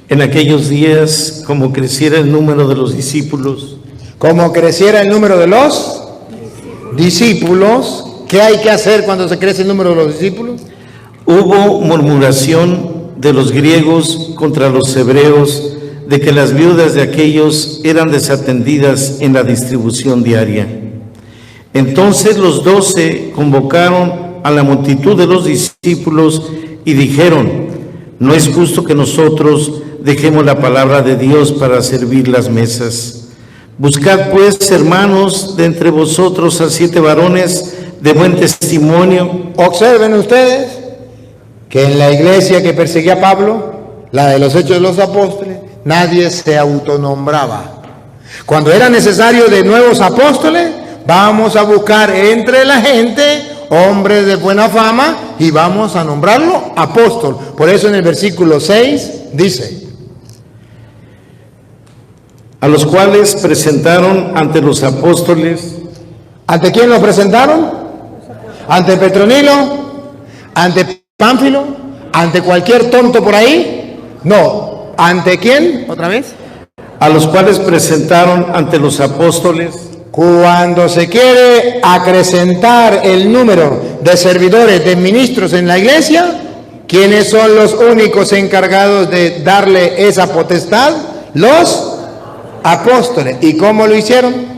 En aquellos días, como creciera el número de los discípulos, Como creciera el número de los discípulos, ¿qué hay que hacer cuando se crece el número de los discípulos? hubo murmuración de los griegos contra los hebreos de que las viudas de aquellos eran desatendidas en la distribución diaria. Entonces los 12 convocaron a la multitud de los discípulos y dijeron: no es justo que nosotros dejemos la palabra de Dios para servir las mesas. Buscad pues, hermanos, de entre vosotros a 7 varones de buen testimonio. Observen ustedes que en la iglesia que perseguía a Pablo, la de los Hechos de los Apóstoles, nadie se autonombraba. Cuando era necesario de nuevos apóstoles, vamos a buscar entre la gente hombres de buena fama y vamos a nombrarlo apóstol. Por eso en el versículo 6 dice: a los cuales presentaron ante los apóstoles. ¿Ante quién los presentaron? ¿Ante Petronilo? ¿Ante Pánfilo? ¿Ante cualquier tonto por ahí? No. ¿Ante quién? ¿Otra vez? A los cuales presentaron ante los apóstoles. Cuando se quiere acrecentar el número de servidores, de ministros en la iglesia, ¿quiénes son los únicos encargados de darle esa potestad? Los apóstoles. ¿Y cómo lo hicieron?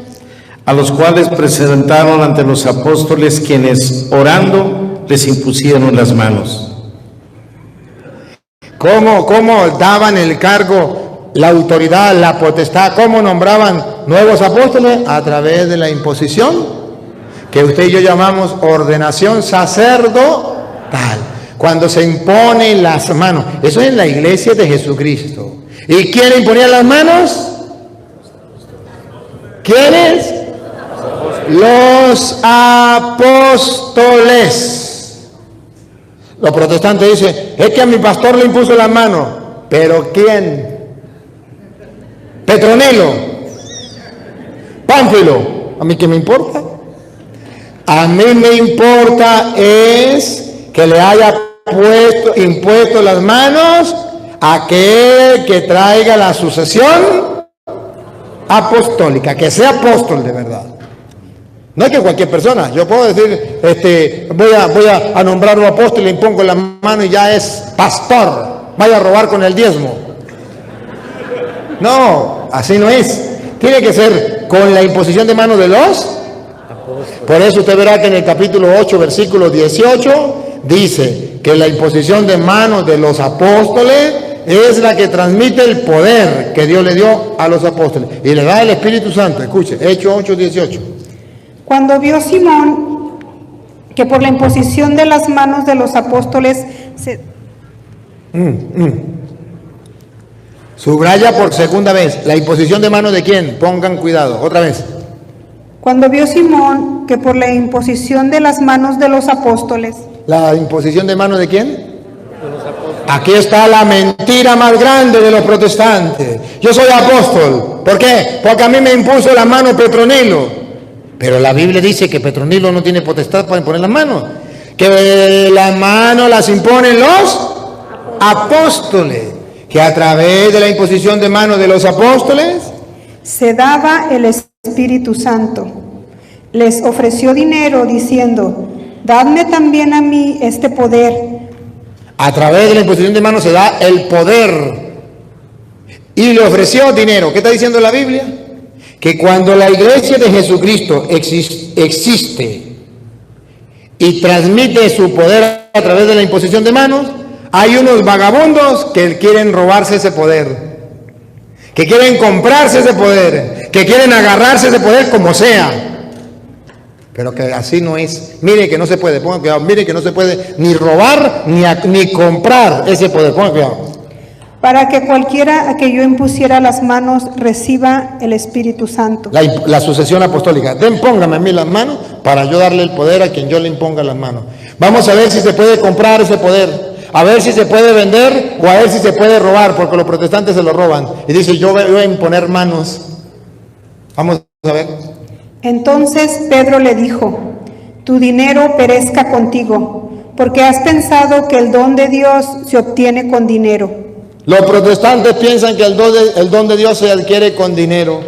A los cuales presentaron ante los apóstoles, quienes orando les impusieron las manos. ¿Cómo daban el cargo, la autoridad, la potestad? ¿Cómo nombraban nuevos apóstoles? A través de la imposición, que usted y yo llamamos ordenación sacerdotal. Cuando se imponen las manos. Eso es en la iglesia de Jesucristo. ¿Y quién imponía las manos? ¿Quiénes? Los apóstoles. Los protestantes dicen: es que a mi pastor le impuso la mano. ¿Pero quién? Petronilo, Pánfilo. ¿A mí qué me importa? A mí me importa es que le haya impuesto las manos a aquel que traiga la sucesión apostólica, que sea apóstol de verdad. No es que cualquier persona. Yo puedo decir, voy a nombrar un apóstol y le impongo la mano y ya es pastor. Vaya a robar con el diezmo. No, así no es. Tiene que ser con la imposición de manos de los apóstoles. Por eso usted verá que en el capítulo 8, versículo 18, dice que la imposición de manos de los apóstoles es la que transmite el poder que Dios le dio a los apóstoles. Y le da el Espíritu Santo. Escuche, Hechos 8, 18. Cuando vio Simón que por la imposición de las manos de los apóstoles se... Subraya por segunda vez. ¿La imposición de manos de quién? Pongan cuidado. Otra vez. Cuando vio Simón que por la imposición de las manos de los apóstoles... ¿La imposición de manos de quién? Aquí está la mentira más grande de los protestantes. Yo soy apóstol. ¿Por qué? Porque a mí me impuso la mano Petronilo. Pero la Biblia dice que Petronilo no tiene potestad para imponer las manos. Que las manos las imponen los apóstoles. Que a través de la imposición de manos de los apóstoles se daba el Espíritu Santo. Les ofreció dinero diciendo: dadme también a mí este poder. A través de la imposición de manos se da el poder. Y le ofreció dinero. ¿Qué está diciendo la Biblia? Que cuando la iglesia de Jesucristo existe y transmite su poder a través de la imposición de manos, hay unos vagabundos que quieren robarse ese poder. que quieren comprarse ese poder, que quieren agarrarse ese poder como sea. Pero que así no es. Mire que no se puede, pongan cuidado, mire que no se puede ni robar ni comprar ese poder, pongan cuidado. Para que cualquiera a que yo impusiera las manos reciba el Espíritu Santo. La sucesión apostólica. Póngame a mí las manos para yo darle el poder a quien yo le imponga las manos. Vamos a ver si se puede comprar ese poder, a ver si se puede vender o a ver si se puede robar, porque los protestantes se lo roban. Y dice, yo voy a imponer manos. Vamos a ver. Entonces Pedro le dijo, tu dinero perezca contigo, porque has pensado que el don de Dios se obtiene con dinero. Los protestantes piensan que el don de Dios se adquiere con dinero,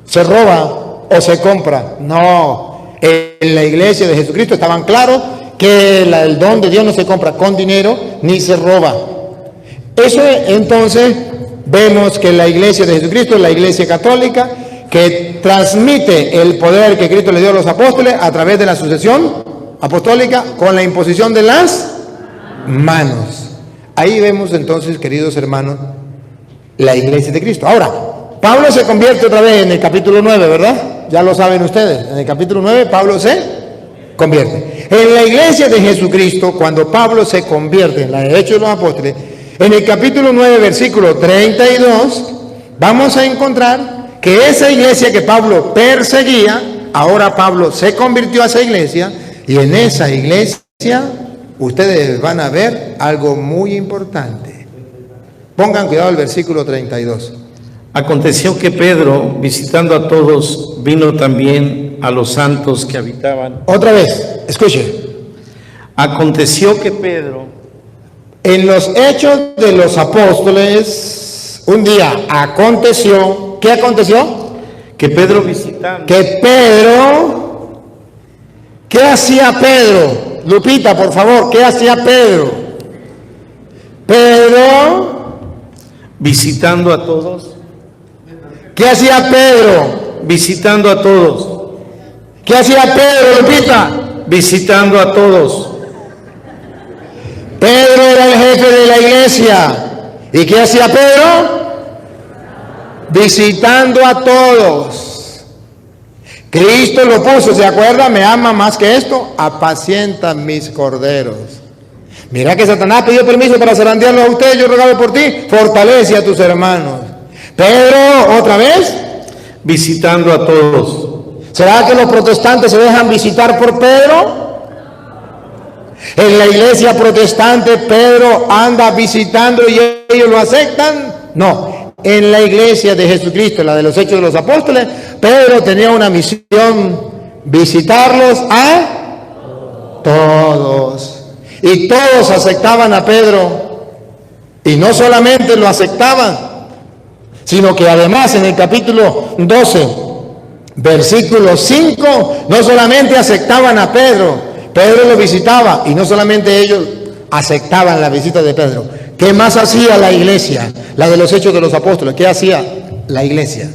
se roba o se compra. No, en la iglesia de Jesucristo estaban claros que el don de Dios no se compra con dinero ni se roba. Eso entonces vemos que la iglesia de Jesucristo es la iglesia católica que transmite el poder que Cristo le dio a los apóstoles a través de la sucesión apostólica con la imposición de las manos. Ahí vemos entonces, queridos hermanos, la iglesia de Cristo. Ahora, Pablo se convierte otra vez en el capítulo 9, ¿verdad? Ya lo saben ustedes. En el capítulo 9 Pablo se convierte. En la iglesia de Jesucristo, cuando Pablo se convierte en la de Hechos de los Apóstoles, en el capítulo 9, versículo 32, vamos a encontrar que esa iglesia que Pablo perseguía, ahora Pablo se convirtió a esa iglesia, y en esa iglesia ustedes van a ver algo muy importante. Pongan cuidado el versículo 32. Aconteció que Pedro, visitando a todos, vino también a los santos que habitaban. Otra vez, escuche. Aconteció que Pedro, en los Hechos de los Apóstoles, un día aconteció. ¿Qué aconteció? Que Pedro visitando. ¿Qué hacía Pedro? Lupita, por favor, ¿qué hacía Pedro? Pedro, visitando a todos. ¿Qué hacía Pedro? Visitando a todos. ¿Qué hacía Pedro, Lupita? Visitando a todos. Pedro era el jefe de la iglesia. ¿Y qué hacía Pedro? Visitando a todos. Cristo lo puso, ¿se acuerda? Me ama más que esto. Apacienta mis corderos. Mira que Satanás pidió permiso para zarandearlo a usted. Yo rogaba por ti. Fortalece a tus hermanos. Pedro, otra vez, visitando a todos. ¿Será que los protestantes se dejan visitar por Pedro? En la iglesia protestante Pedro anda visitando y ellos lo aceptan. No. En la iglesia de Jesucristo, la de los Hechos de los Apóstoles, Pedro tenía una misión: visitarlos a todos. Y todos aceptaban a Pedro. Y no solamente lo aceptaban, sino que además en el capítulo 12, versículo 5, no solamente aceptaban a Pedro, Pedro lo visitaba, y no solamente ellos aceptaban la visita de Pedro. ¿Qué más hacía la iglesia? La de los Hechos de los Apóstoles. ¿Qué hacía la iglesia?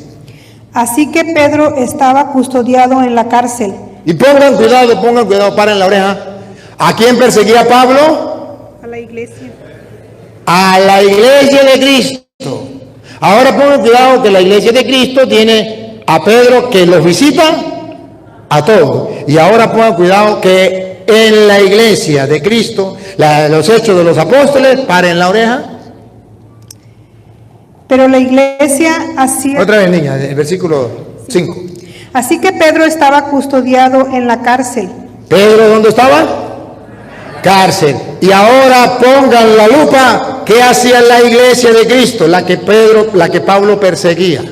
Así que Pedro estaba custodiado en la cárcel. Y pongan cuidado, paren la oreja. ¿A quién perseguía Pablo? A la iglesia. A la iglesia de Cristo. Ahora pongan cuidado que la iglesia de Cristo tiene a Pedro que los visita a todos. Y ahora pongan cuidado que en la iglesia de Cristo, la de los Hechos de los Apóstoles, paren la oreja. Pero la iglesia hacía... Otra vez, niña, el versículo 5. Así que Pedro estaba custodiado en la cárcel. ¿Pedro dónde estaba? Cárcel. Y ahora pongan la lupa. ¿Qué hacía la iglesia de Cristo? La que Pablo perseguía,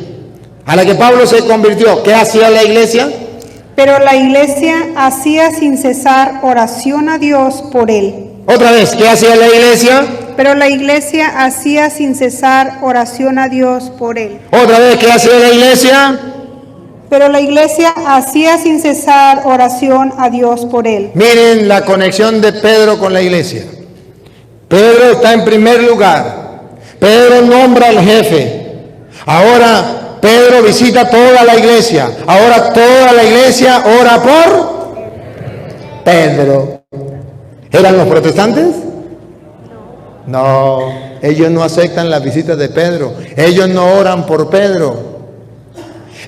a la que Pablo se convirtió. ¿Qué hacía la iglesia? Pero la iglesia hacía sin cesar oración a Dios por él. Otra vez, ¿qué hacía la iglesia? Pero la iglesia hacía sin cesar oración a Dios por él. Otra vez, ¿qué hacía la iglesia? Pero la iglesia hacía sin cesar oración a Dios por él. Miren la conexión de Pedro con la iglesia. Pedro está en primer lugar. Pedro nombra al jefe. Ahora Pedro visita toda la iglesia. Ahora toda la iglesia ora por Pedro. ¿Eran los protestantes? No. Ellos no aceptan las visitas de Pedro. Ellos no oran por Pedro.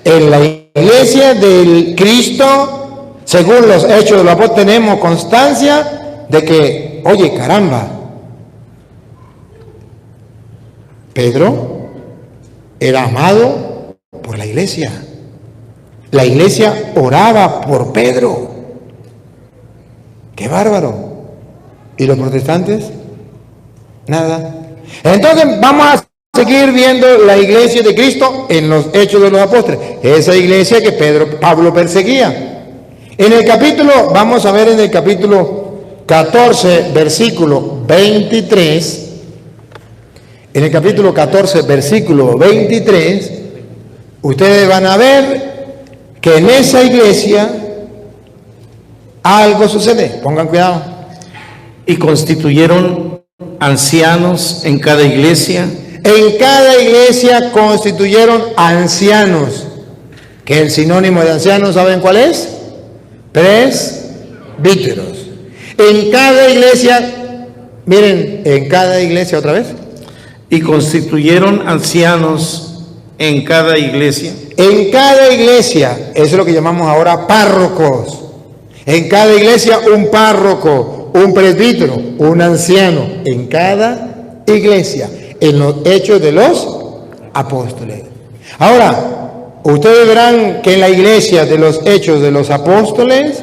En la iglesia del Cristo, según los hechos de los apóstoles, tenemos constancia de que, oye, caramba, Pedro era amado por la iglesia. La iglesia oraba por Pedro. ¡Qué bárbaro! ¿Y los protestantes? Nada. Entonces vamos a seguir viendo la iglesia de Cristo en los hechos de los apóstoles. Esa iglesia que Pablo perseguía. En el capítulo, vamos a ver en el capítulo 14, versículo 23. En el capítulo 14, versículo 23, ustedes van a ver que en esa iglesia algo sucede. Pongan cuidado. Y constituyeron ancianos en cada iglesia. En cada iglesia constituyeron ancianos. Que el sinónimo de ancianos, ¿saben cuál es? Presbíteros. En cada iglesia, miren, en cada iglesia otra vez. Y constituyeron ancianos en cada iglesia. En cada iglesia, eso es lo que llamamos ahora párrocos. En cada iglesia un párroco, un presbítero, un anciano. En cada iglesia, en los hechos de los apóstoles. Ahora, ustedes verán que en la iglesia de los hechos de los apóstoles,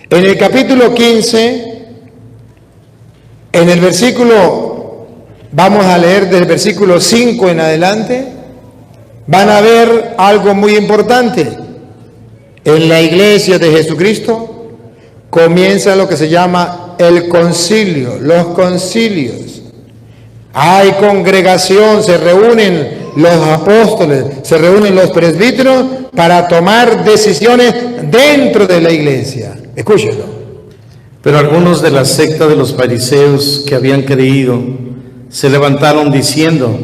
en el capítulo 15, en el versículo, vamos a leer del versículo 5 en adelante, van a ver algo muy importante. En la iglesia de Jesucristo comienza lo que se llama el concilio, los concilios. Hay congregación, se reúnen los apóstoles, se reúnen los presbíteros para tomar decisiones dentro de la iglesia. Escúchenlo. Pero algunos de la secta de los fariseos que habían creído se levantaron diciendo: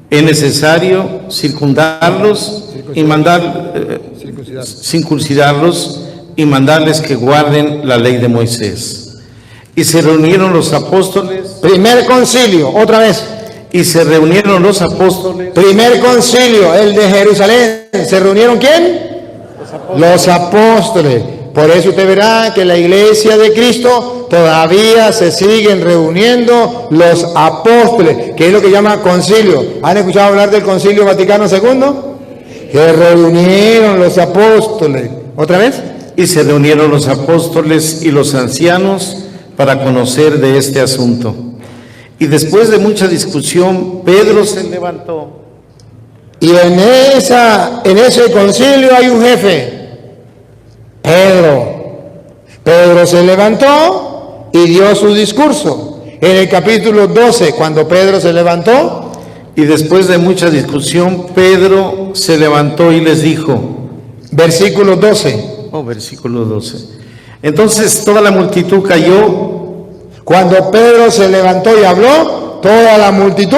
es necesario circuncidarlos y mandarles que guarden la ley de Moisés. Y se reunieron los apóstoles. Primer concilio, otra vez. Y se reunieron los apóstoles. Primer concilio, el de Jerusalén. ¿Se reunieron quién? Los apóstoles. Por eso usted verá que la iglesia de Cristo todavía se siguen reuniendo los apóstoles, que es lo que llama concilio. ¿Han escuchado hablar del Concilio Vaticano II? Que reunieron los apóstoles. ¿Otra vez? Y se reunieron los apóstoles y los ancianos para conocer de este asunto. Y después de mucha discusión, Pedro se levantó. Y en ese concilio hay un jefe. Pedro se levantó y dio su discurso. En el capítulo 12, cuando Pedro se levantó, y después de mucha discusión, Pedro se levantó y les dijo, versículo 12. Versículo 12. Entonces toda la multitud cayó. Cuando Pedro se levantó y habló, toda la multitud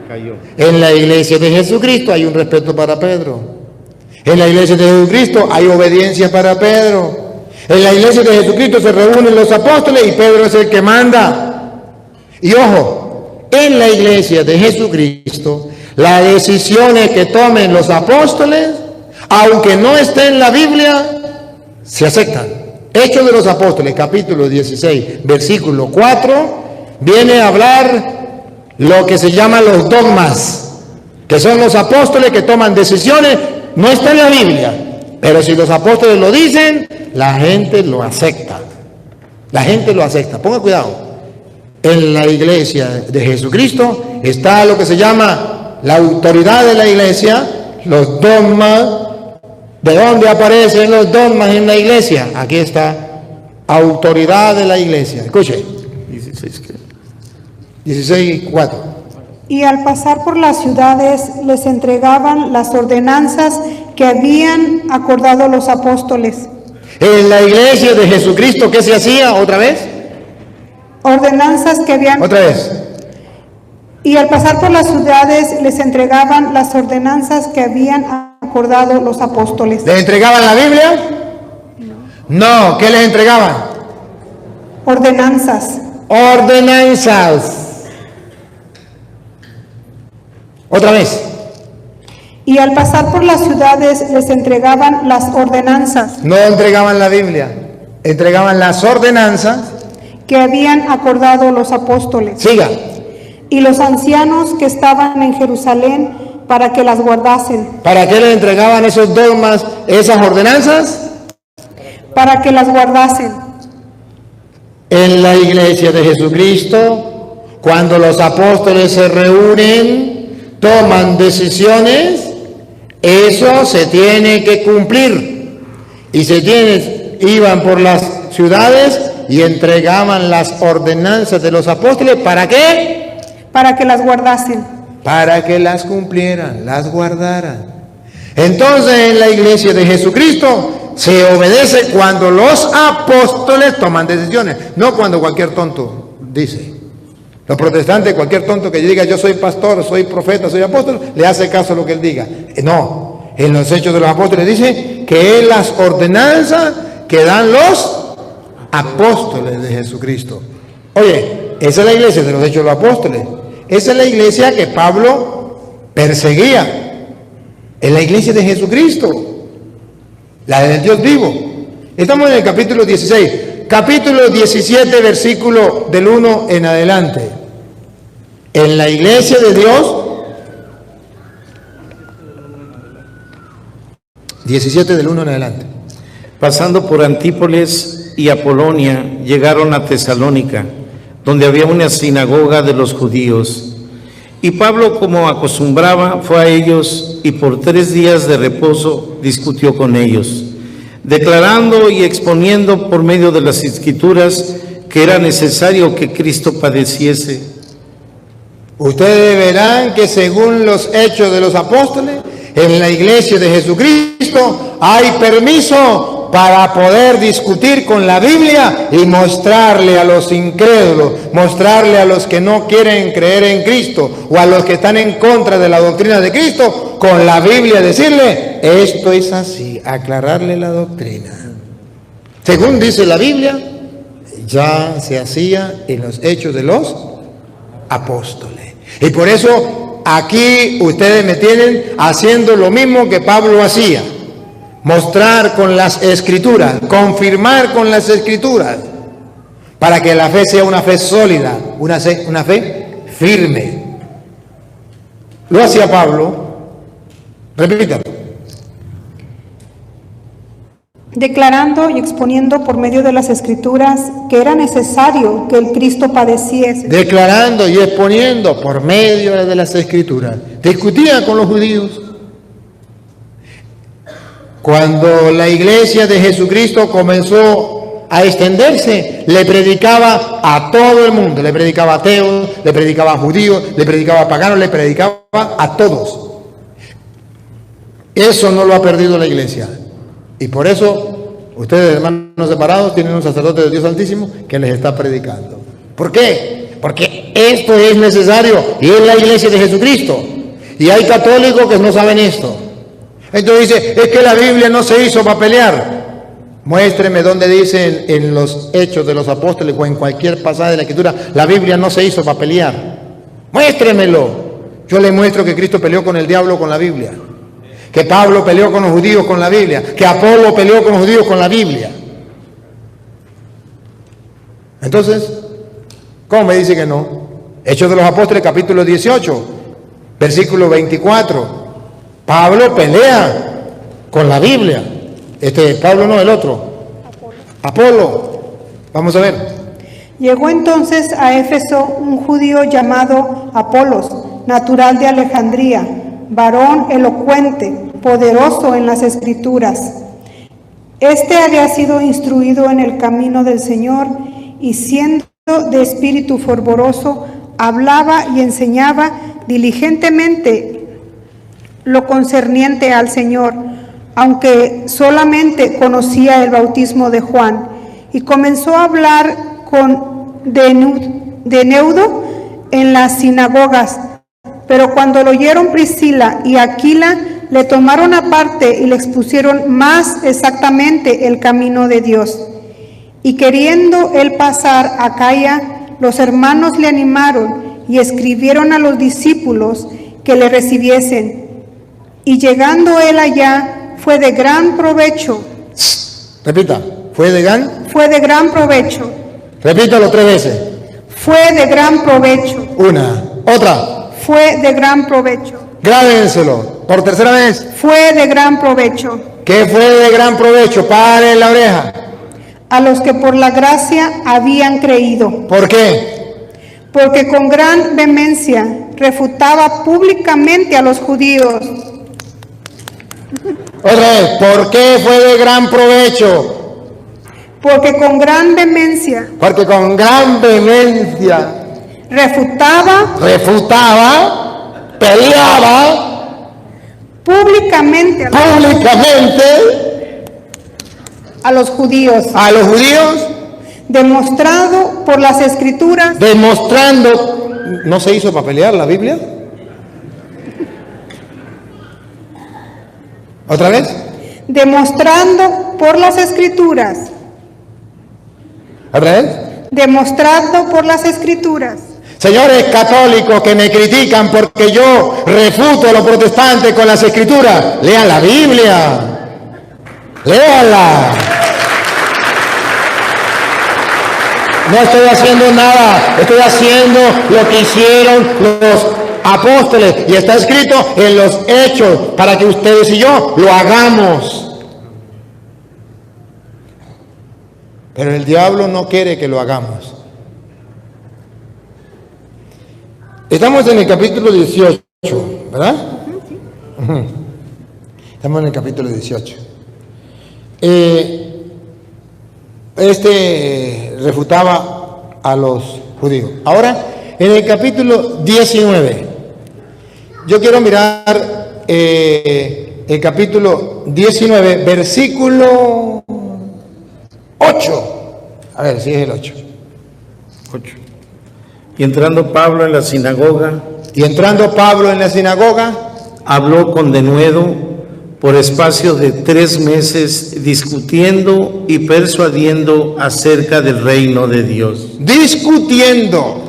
cayó. En la iglesia de Jesucristo hay un respeto para Pedro. En la iglesia de Jesucristo hay obediencia para Pedro. En la iglesia de Jesucristo se reúnen los apóstoles y Pedro es el que manda. Y ojo, en la iglesia de Jesucristo, las decisiones que tomen los apóstoles, aunque no esté en la Biblia, se aceptan. Hechos de los Apóstoles, capítulo 16, versículo 4, viene a hablar lo que se llama los dogmas, que son los apóstoles que toman decisiones. No está en la Biblia, pero si los apóstoles lo dicen, la gente lo acepta. La gente lo acepta. Ponga cuidado. En la iglesia de Jesucristo está lo que se llama la autoridad de la iglesia, los dogmas. ¿De dónde aparecen los dogmas en la iglesia? Aquí está, autoridad de la iglesia. Escuche. 16:4. Y al pasar por las ciudades les entregaban las ordenanzas que habían acordado los apóstoles. En la iglesia de Jesucristo, ¿qué se hacía? ¿Otra vez? Ordenanzas que habían... Otra vez. Y al pasar por las ciudades les entregaban las ordenanzas que habían acordado los apóstoles. ¿Les entregaban la Biblia? No. ¿Qué les entregaban? Ordenanzas. Ordenanzas. Otra vez. Y al pasar por las ciudades les entregaban las ordenanzas No entregaban la Biblia, entregaban las ordenanzas. que habían acordado los apóstoles Siga. y los ancianos que estaban en Jerusalén para que las guardasen, ¿Para qué le entregaban esos dogmas, esas ordenanzas? para que las guardasen. En la iglesia de Jesucristo, cuando los apóstoles se reúnen, toman decisiones, eso se tiene que cumplir. Y iban por las ciudades y entregaban las ordenanzas de los apóstoles. ¿Para qué? Para que las guardasen. Para que las cumplieran, las guardaran. Entonces, en la iglesia de Jesucristo se obedece cuando los apóstoles toman decisiones, no cuando cualquier tonto dice. Los protestantes, cualquier tonto que diga yo soy pastor, soy profeta, soy apóstol, le hace caso a lo que él diga. No, en los Hechos de los Apóstoles dice que es las ordenanzas que dan los apóstoles de Jesucristo. Oye, esa es la iglesia de los Hechos de los Apóstoles. Esa es la iglesia que Pablo perseguía. Es la iglesia de Jesucristo, la del Dios vivo. Estamos en el capítulo 16, capítulo 17, versículo del 1 en adelante. En la iglesia de Dios, 17 del 1 en adelante. Pasando por Antípolis y Apolonia, llegaron a Tesalónica, donde había una sinagoga de los judíos. Y Pablo, como acostumbraba, fue a ellos y por 3 días de reposo discutió con ellos, declarando y exponiendo por medio de las Escrituras que era necesario que Cristo padeciese. Ustedes verán que según los Hechos de los Apóstoles, en la iglesia de Jesucristo hay permiso para poder discutir con la Biblia y mostrarle a los incrédulos, mostrarle a los que no quieren creer en Cristo o a los que están en contra de la doctrina de Cristo, con la Biblia decirle, esto es así, aclararle la doctrina. Según dice la Biblia, ya se hacía en los Hechos de los Apóstoles. Y por eso aquí ustedes me tienen haciendo lo mismo que Pablo hacía. Mostrar con las Escrituras, confirmar con las Escrituras, para que la fe sea una fe sólida, una fe firme. Lo hacía Pablo, repítalo. Declarando y exponiendo por medio de las Escrituras que era necesario que el Cristo padeciese. Declarando y exponiendo por medio de las Escrituras. Discutía con los judíos. Cuando la iglesia de Jesucristo comenzó a extenderse, le predicaba a todo el mundo, le predicaba a ateos, le predicaba a judíos, le predicaba a paganos, le predicaba a todos. Eso no lo ha perdido la iglesia. Y por eso, ustedes, hermanos separados, tienen un sacerdote del Dios Altísimo que les está predicando. ¿Por qué? Porque esto es necesario y es la iglesia de Jesucristo. Y hay católicos que no saben esto. Entonces dice, es que la Biblia no se hizo para pelear. Muéstreme dónde dice en los Hechos de los Apóstoles o en cualquier pasaje de la Escritura, la Biblia no se hizo para pelear. Muéstremelo. Yo le muestro que Cristo peleó con el diablo con la Biblia. Que Pablo peleó con los judíos con la Biblia. Que Apolo peleó con los judíos con la Biblia. Entonces, ¿cómo me dice que no? Hechos de los Apóstoles, capítulo 18, versículo 24. Pablo pelea con la Biblia. Pablo no, el otro. Apolo. Vamos a ver. Llegó entonces a Éfeso un judío llamado Apolos, natural de Alejandría, varón elocuente, poderoso en las Escrituras. Este había sido instruido en el camino del Señor y siendo de espíritu fervoroso, hablaba y enseñaba diligentemente lo concerniente al Señor, aunque solamente conocía el bautismo de Juan, y comenzó a hablar con denuedo en las sinagogas. Pero cuando lo oyeron Priscila y Aquila, le tomaron aparte y le expusieron más exactamente el camino de Dios. Y queriendo él pasar a Acaya, los hermanos le animaron y escribieron a los discípulos que le recibiesen. Y llegando él allá, fue de gran provecho. Repita, ¿fue de gran? Fue de gran provecho. Repítalo 3 veces. Fue de gran provecho. Una, otra. Fue de gran provecho. Grábenselo. Por tercera vez. Fue de gran provecho. ¿Qué fue de gran provecho? Paren la oreja. A los que por la gracia habían creído. ¿Por qué? Porque con gran vehemencia refutaba públicamente a los judíos. Otra vez, ¿por qué fue de gran provecho? Porque con gran vehemencia Porque con gran vehemencia refutaba peleaba públicamente a los judíos, a los judíos, demostrado por las escrituras, demostrando, ¿no se hizo para pelear la Biblia? ¿Otra vez? demostrando por las escrituras, ¿Otra vez? demostrando por las escrituras, Señores católicos que me critican porque yo refuto a los protestantes con las escrituras, lean la Biblia, léanla. No estoy haciendo nada, estoy haciendo lo que hicieron los apóstoles y está escrito en los hechos para que ustedes y yo lo hagamos. Pero el diablo no quiere que lo hagamos. Estamos en el capítulo 18, ¿verdad? Ujú. Estamos en el capítulo 18. Refutaba a los judíos. Ahora, en el capítulo 19, yo quiero mirar el capítulo 19, versículo 8. A ver si es el 8. 8. Y entrando Pablo en la sinagoga, Y entrando Pablo en la sinagoga, habló con denuedo por espacio de 3 meses, discutiendo y persuadiendo acerca del reino de Dios. discutiendo.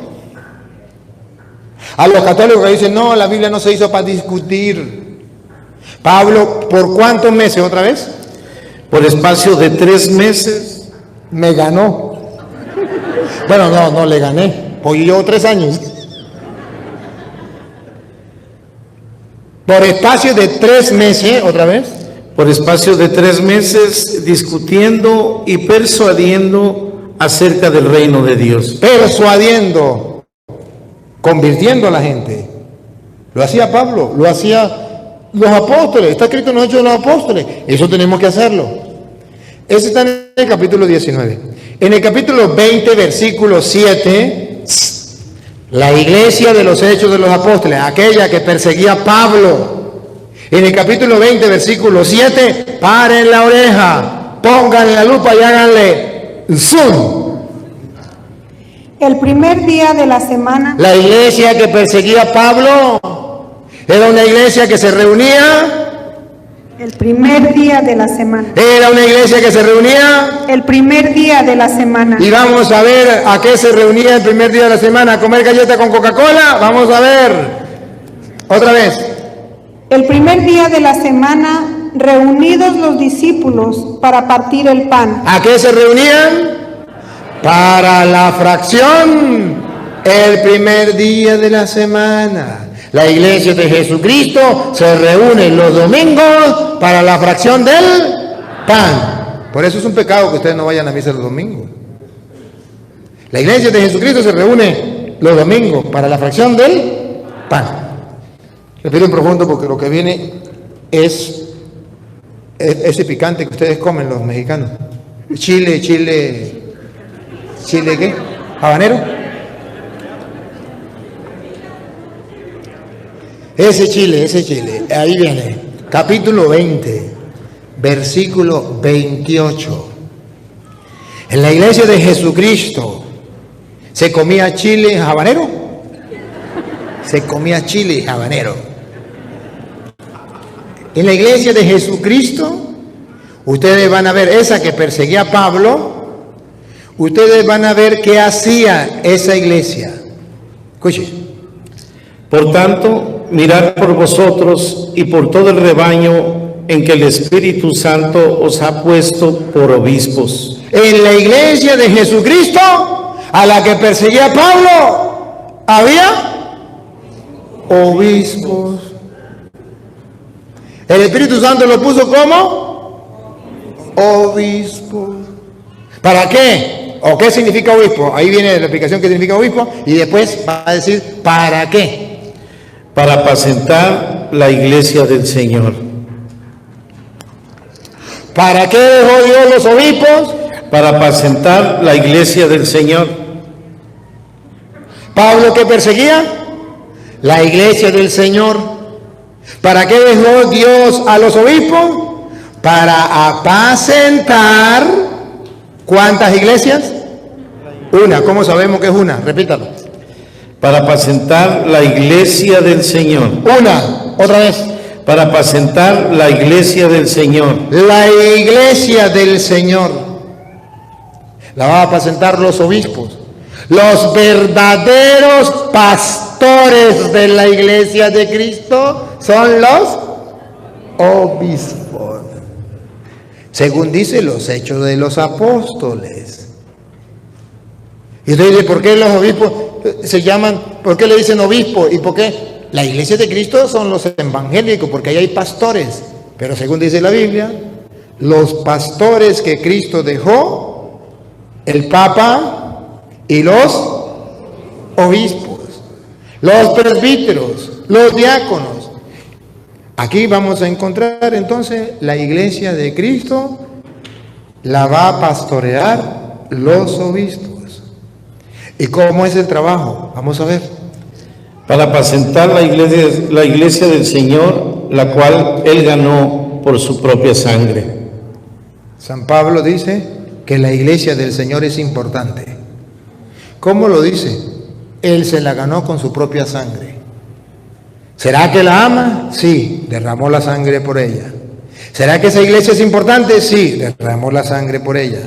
A los católicos que dicen, no, la Biblia no se hizo para discutir. Pablo, ¿por cuántos meses otra vez? Por espacio de 3 meses, Me ganó. Bueno, no le gané, porque yo 3 años. Por espacio de 3 meses, otra vez. por espacio de 3 meses, discutiendo y persuadiendo acerca del reino de Dios. Persuadiendo, convirtiendo a la gente. Lo hacía Pablo, lo hacía los apóstoles. Está escrito en los Hechos de los Apóstoles. Eso tenemos que hacerlo. Ese está en el capítulo 19. En el capítulo 20, versículo 7, la iglesia de los Hechos de los Apóstoles, aquella que perseguía a Pablo. En el capítulo 20, versículo 7, paren la oreja, pónganle la lupa y háganle zoom. el primer día de la semana, La iglesia que perseguía a Pablo era una iglesia que se reunía, el primer día de la semana, era una iglesia que se reunía, el primer día de la semana, y vamos a ver a qué se reunía el primer día de la semana, a comer galleta con Coca-Cola. Vamos a ver, otra vez. el primer día de la semana, reunidos los discípulos para partir el pan. ¿A qué se reunían? Para la fracción, el primer día de la semana. La iglesia de Jesucristo se reúne los domingos para la fracción del pan. Por eso es un pecado que ustedes no vayan a misa los domingos. La iglesia de Jesucristo se reúne los domingos para la fracción del pan. Respiro en profundo porque lo que viene es ese picante que ustedes comen los mexicanos. Chile ¿qué? ¿Habanero? Ese chile, ahí viene. Capítulo 20, versículo 28. En la iglesia de Jesucristo, ¿se comía chile habanero? Se comía chile habanero. En la iglesia de Jesucristo, ustedes van a ver esa que perseguía a Pablo, ustedes van a ver qué hacía esa iglesia. Escuche. Por tanto, mirad por vosotros y por todo el rebaño en que el Espíritu Santo os ha puesto por obispos. En la iglesia de Jesucristo, a la que perseguía Pablo, había obispos. El Espíritu Santo lo puso como obispos. ¿Para qué? ¿O qué significa obispo? Ahí viene la explicación que significa obispo y después va a decir ¿para qué? Para apacentar la iglesia del Señor. ¿Para qué dejó Dios los obispos? Para apacentar la iglesia del Señor. ¿Pablo qué perseguía? La iglesia del Señor. ¿Para qué dejó Dios a los obispos? Para apacentar. ¿Cuántas iglesias? Una. ¿Cómo sabemos que es una? Repítalo. Para apacentar la iglesia del Señor. Una. Otra vez. Para apacentar la iglesia del Señor. La iglesia del Señor. La van a apacentar los obispos. Los verdaderos pastores de la iglesia de Cristo son los obispos. Según dice los Hechos de los Apóstoles. Y usted dice, ¿por qué los obispos se llaman, por qué le dicen obispo? ¿Y por qué? La iglesia de Cristo son los evangélicos, porque ahí hay pastores. Pero según dice la Biblia, los pastores que Cristo dejó, el Papa y los obispos, los presbíteros, los diáconos. Aquí vamos a encontrar entonces la iglesia de Cristo, la va a pastorear los obispos. ¿Y cómo es el trabajo? Vamos a ver. Para apacentar la iglesia del Señor, la cual Él ganó por su propia sangre. San Pablo dice que la iglesia del Señor es importante. ¿Cómo lo dice? Él se la ganó con su propia sangre. ¿Será que la ama? Sí, derramó la sangre por ella. ¿Será que esa iglesia es importante? Sí, derramó la sangre por ella.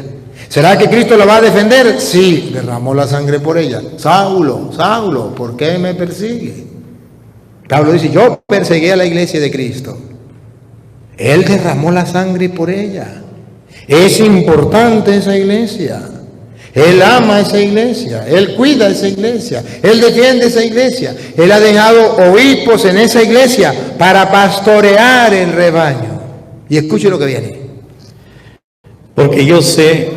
¿Será que Cristo la va a defender? Sí, derramó la sangre por ella. Saulo, Saulo, ¿por qué me persigue? Pablo dice, yo perseguí a la iglesia de Cristo. Él derramó la sangre por ella. Es importante esa iglesia. Él ama esa iglesia, Él cuida esa iglesia, Él defiende esa iglesia. Él ha dejado obispos en esa iglesia para pastorear el rebaño. Y escuche lo que viene. Porque yo sé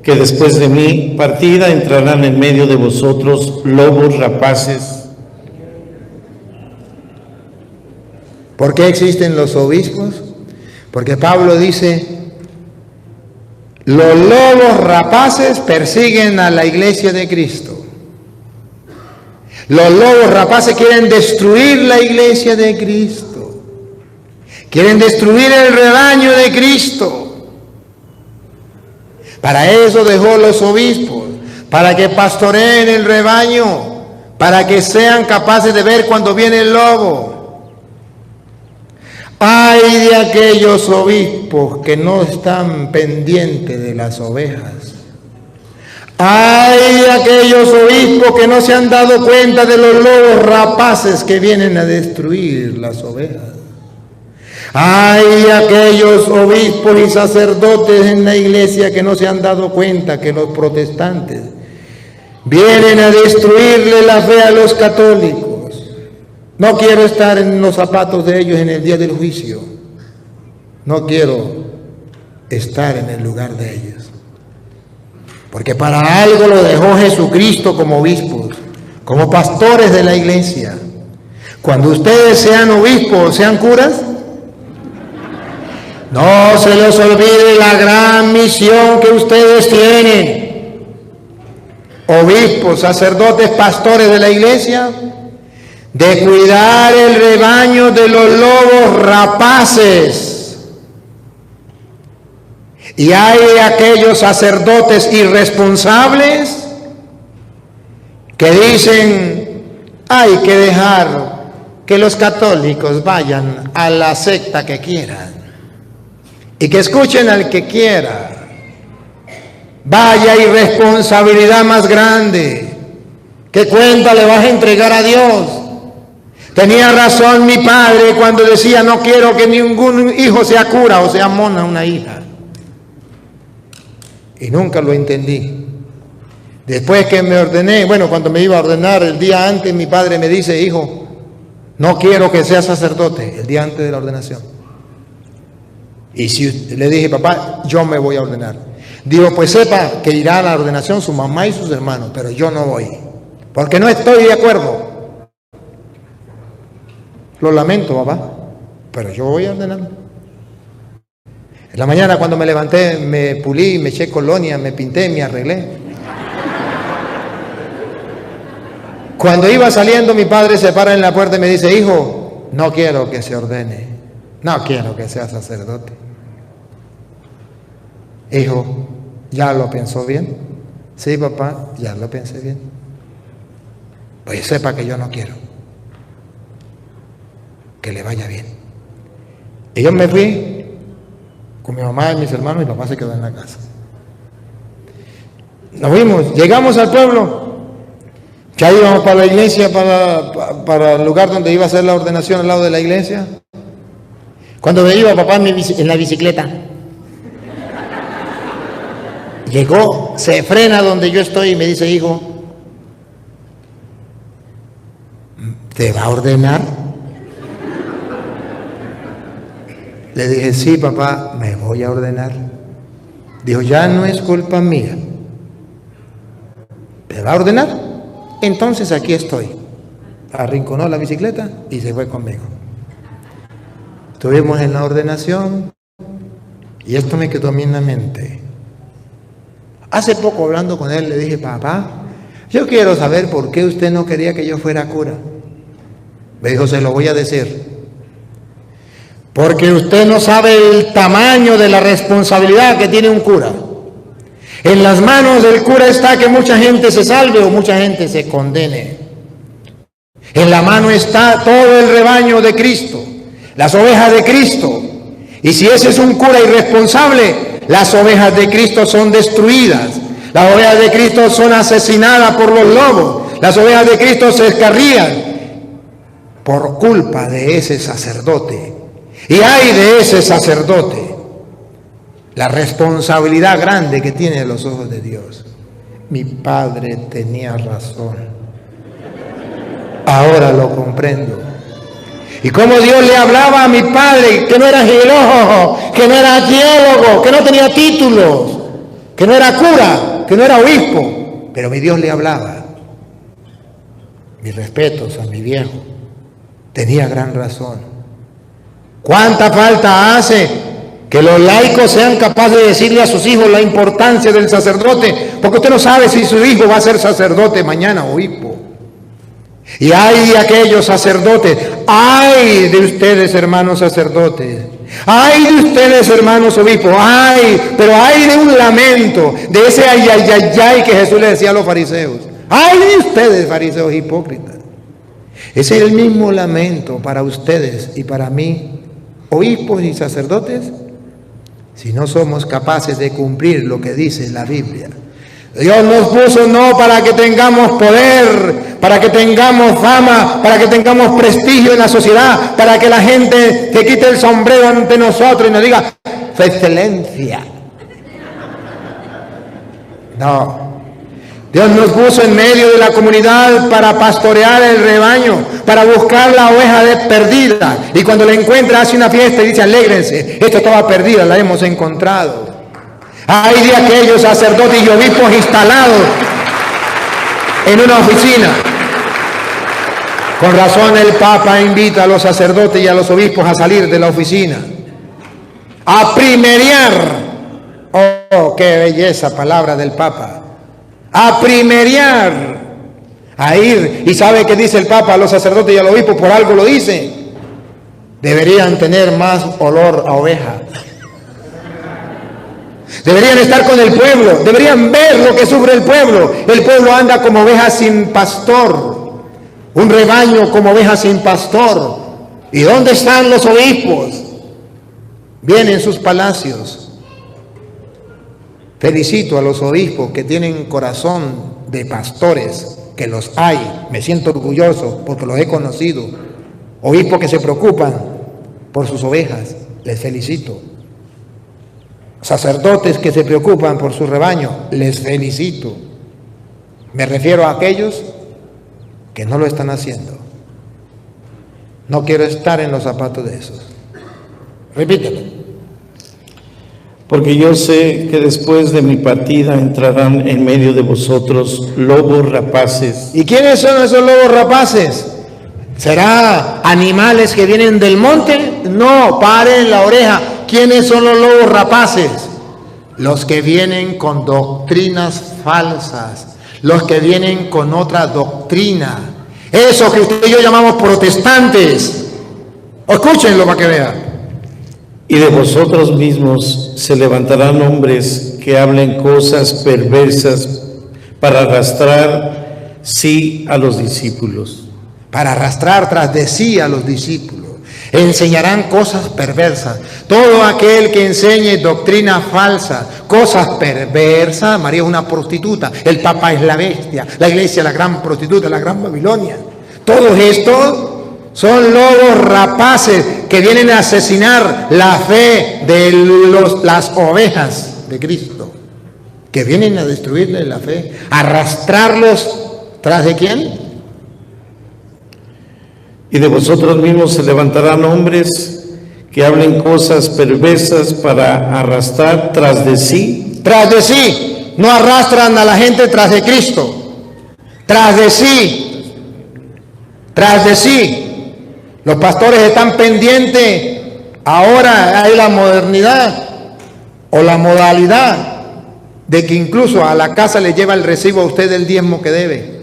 que después de mi partida entrarán en medio de vosotros lobos rapaces. ¿Por qué existen los obispos? Porque Pablo dice, los lobos rapaces persiguen a la iglesia de Cristo. Los lobos rapaces quieren destruir la iglesia de Cristo. Quieren destruir el rebaño de Cristo. Para eso dejó los obispos, para que pastoreen el rebaño, para que sean capaces de ver cuando viene el lobo. Ay de aquellos obispos que no están pendientes de las ovejas. Ay de aquellos obispos que no se han dado cuenta de los lobos rapaces que vienen a destruir las ovejas. Ay de aquellos obispos y sacerdotes en la iglesia que no se han dado cuenta que los protestantes vienen a destruirle la fe a los católicos. No quiero estar en los zapatos de ellos en el día del juicio. No quiero estar en el lugar de ellos. Porque para algo lo dejó Jesucristo como obispos, como pastores de la iglesia. Cuando ustedes sean obispos, sean curas, no se les olvide la gran misión que ustedes tienen. Obispos, sacerdotes, pastores de la iglesia, de cuidar el rebaño de los lobos rapaces. Y hay aquellos sacerdotes irresponsables que dicen, hay que dejar que los católicos vayan a la secta que quieran y que escuchen al que quiera. Vaya irresponsabilidad más grande. ¿Qué cuenta le vas a entregar a Dios? Tenía razón mi padre cuando decía: no quiero que ningún hijo sea cura o sea mona una hija. Y nunca lo entendí. Después que me ordené, bueno, cuando me iba a ordenar el día antes, mi padre me dice: hijo, no quiero que seas sacerdote, el día antes de la ordenación. Y si le dije: papá, yo me voy a ordenar. Digo: pues sepa que irá a la ordenación su mamá y sus hermanos, pero yo no voy, porque no estoy de acuerdo. Lo lamento, papá, pero yo voy a ordenar. En la mañana cuando me levanté, me pulí, me eché colonia, me pinté, me arreglé. Cuando iba saliendo, mi padre se para en la puerta y me dice: hijo, no quiero que se ordene, no quiero que sea sacerdote. Hijo, ¿ya lo pensó bien? Sí, papá, ya lo pensé bien. Pues sepa que yo no quiero. Que le vaya bien. Y yo me fui con mi mamá y mis hermanos, y mi papá se quedó en la casa. Nos fuimos, llegamos al pueblo, ya íbamos para la iglesia, para el lugar donde iba a hacer la ordenación, al lado de la iglesia. Cuando me iba papá en la bicicleta, llegó, se frena donde yo estoy y me dice: hijo, ¿te va a ordenar? Le dije: sí, papá, me voy a ordenar. Dijo: ya no es culpa mía. ¿Te va a ordenar? Entonces aquí estoy. Arrinconó la bicicleta y se fue conmigo. Estuvimos en la ordenación y esto me quedó a mí en la mente. Hace poco, hablando con él, le dije: papá, yo quiero saber por qué usted no quería que yo fuera cura. Me dijo: se lo voy a decir. Porque usted no sabe el tamaño de la responsabilidad que tiene un cura. En las manos del cura está que mucha gente se salve o mucha gente se condene. En la mano está todo el rebaño de Cristo, las ovejas de Cristo. Y si ese es un cura irresponsable, las ovejas de Cristo son destruidas. Las ovejas de Cristo son asesinadas por los lobos. Las ovejas de Cristo se descarrían por culpa de ese sacerdote. Y hay de ese sacerdote la responsabilidad grande que tiene en los ojos de Dios. Mi padre tenía razón. Ahora lo comprendo. Y como Dios le hablaba a mi padre, que no era geólogo, que no era teólogo, que no tenía títulos, que no era cura, que no era obispo, pero mi Dios le hablaba. Mis respetos a mi viejo. Tenía gran razón. ¿Cuánta falta hace que los laicos sean capaces de decirle a sus hijos la importancia del sacerdote? Porque usted no sabe si su hijo va a ser sacerdote mañana o obispo. Y hay de aquellos sacerdotes, ay de ustedes, hermanos sacerdotes, ay de ustedes, hermanos obispos, ay, pero hay de un lamento, de ese ay, ay, ay, ay que Jesús le decía a los fariseos. Ay de ustedes, fariseos hipócritas. Ese es el mismo lamento para ustedes y para mí, obispos y sacerdotes, si no somos capaces de cumplir lo que dice la Biblia. Dios nos puso no para que tengamos poder, para que tengamos fama, para que tengamos prestigio en la sociedad, para que la gente se quite el sombrero ante nosotros y nos diga: su excelencia. No. Dios nos puso en medio de la comunidad para pastorear el rebaño, para buscar la oveja perdida. Y cuando la encuentra hace una fiesta y dice: alégrense, esta estaba perdida, la hemos encontrado. Hay de aquellos sacerdotes y obispos instalados en una oficina. Con razón el Papa invita a los sacerdotes y a los obispos a salir de la oficina, a primerear. Oh, qué belleza palabra del Papa. A primerear, a ir. ¿Y sabe qué dice el Papa a los sacerdotes y a los obispos? Por algo lo dice: deberían tener más olor a oveja. Deberían estar con el pueblo, deberían ver lo que sufre el pueblo. El pueblo anda como oveja sin pastor, un rebaño como oveja sin pastor. ¿Y dónde están los obispos? Vienen en sus palacios. Felicito a los obispos que tienen corazón de pastores, que los hay. Me siento orgulloso porque los he conocido. Obispos que se preocupan por sus ovejas, les felicito. Sacerdotes que se preocupan por su rebaño, les felicito. Me refiero a aquellos que no lo están haciendo. No quiero estar en los zapatos de esos. Repítelo. Porque yo sé que después de mi partida entrarán en medio de vosotros lobos rapaces. ¿Y quiénes son esos lobos rapaces? ¿Será animales que vienen del monte? No, paren la oreja. ¿Quiénes son los lobos rapaces? Los que vienen con doctrinas falsas, los que vienen con otra doctrina. Eso que usted y yo llamamos protestantes. Escúchenlo para que vean. Y de vosotros mismos se levantarán hombres que hablen cosas perversas para arrastrar sí a los discípulos. Para arrastrar tras de sí a los discípulos. Enseñarán cosas perversas. Todo aquel que enseñe doctrina falsa, cosas perversas. María es una prostituta, el Papa es la bestia, la iglesia la gran prostituta, la gran Babilonia. Todos estos son lobos rapaces que vienen a asesinar la fe de las ovejas de Cristo, que vienen a destruirle la fe, arrastrarlos tras de ¿quién? Y de vosotros mismos se levantarán hombres que hablen cosas perversas para arrastrar tras de sí. Tras de sí, no arrastran a la gente tras de Cristo. Tras de sí, tras de sí. Los pastores están pendientes. Ahora hay la modernidad o la modalidad de que incluso a la casa le lleva el recibo a usted del diezmo que debe.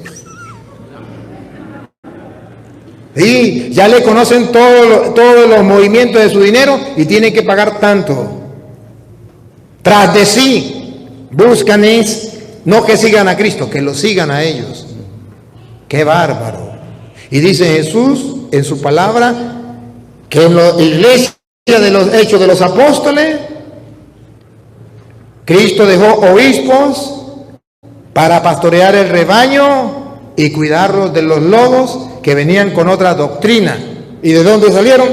Y ya le conocen todos los movimientos de su dinero y tiene que pagar tanto. Tras de sí, buscan es, no que sigan a Cristo, que lo sigan a ellos. ¡Qué bárbaro! Y dice Jesús en su palabra que en la iglesia de los Hechos de los Apóstoles, Cristo dejó obispos para pastorear el rebaño y cuidarlos de los lobos que venían con otra doctrina. ¿Y de dónde salieron?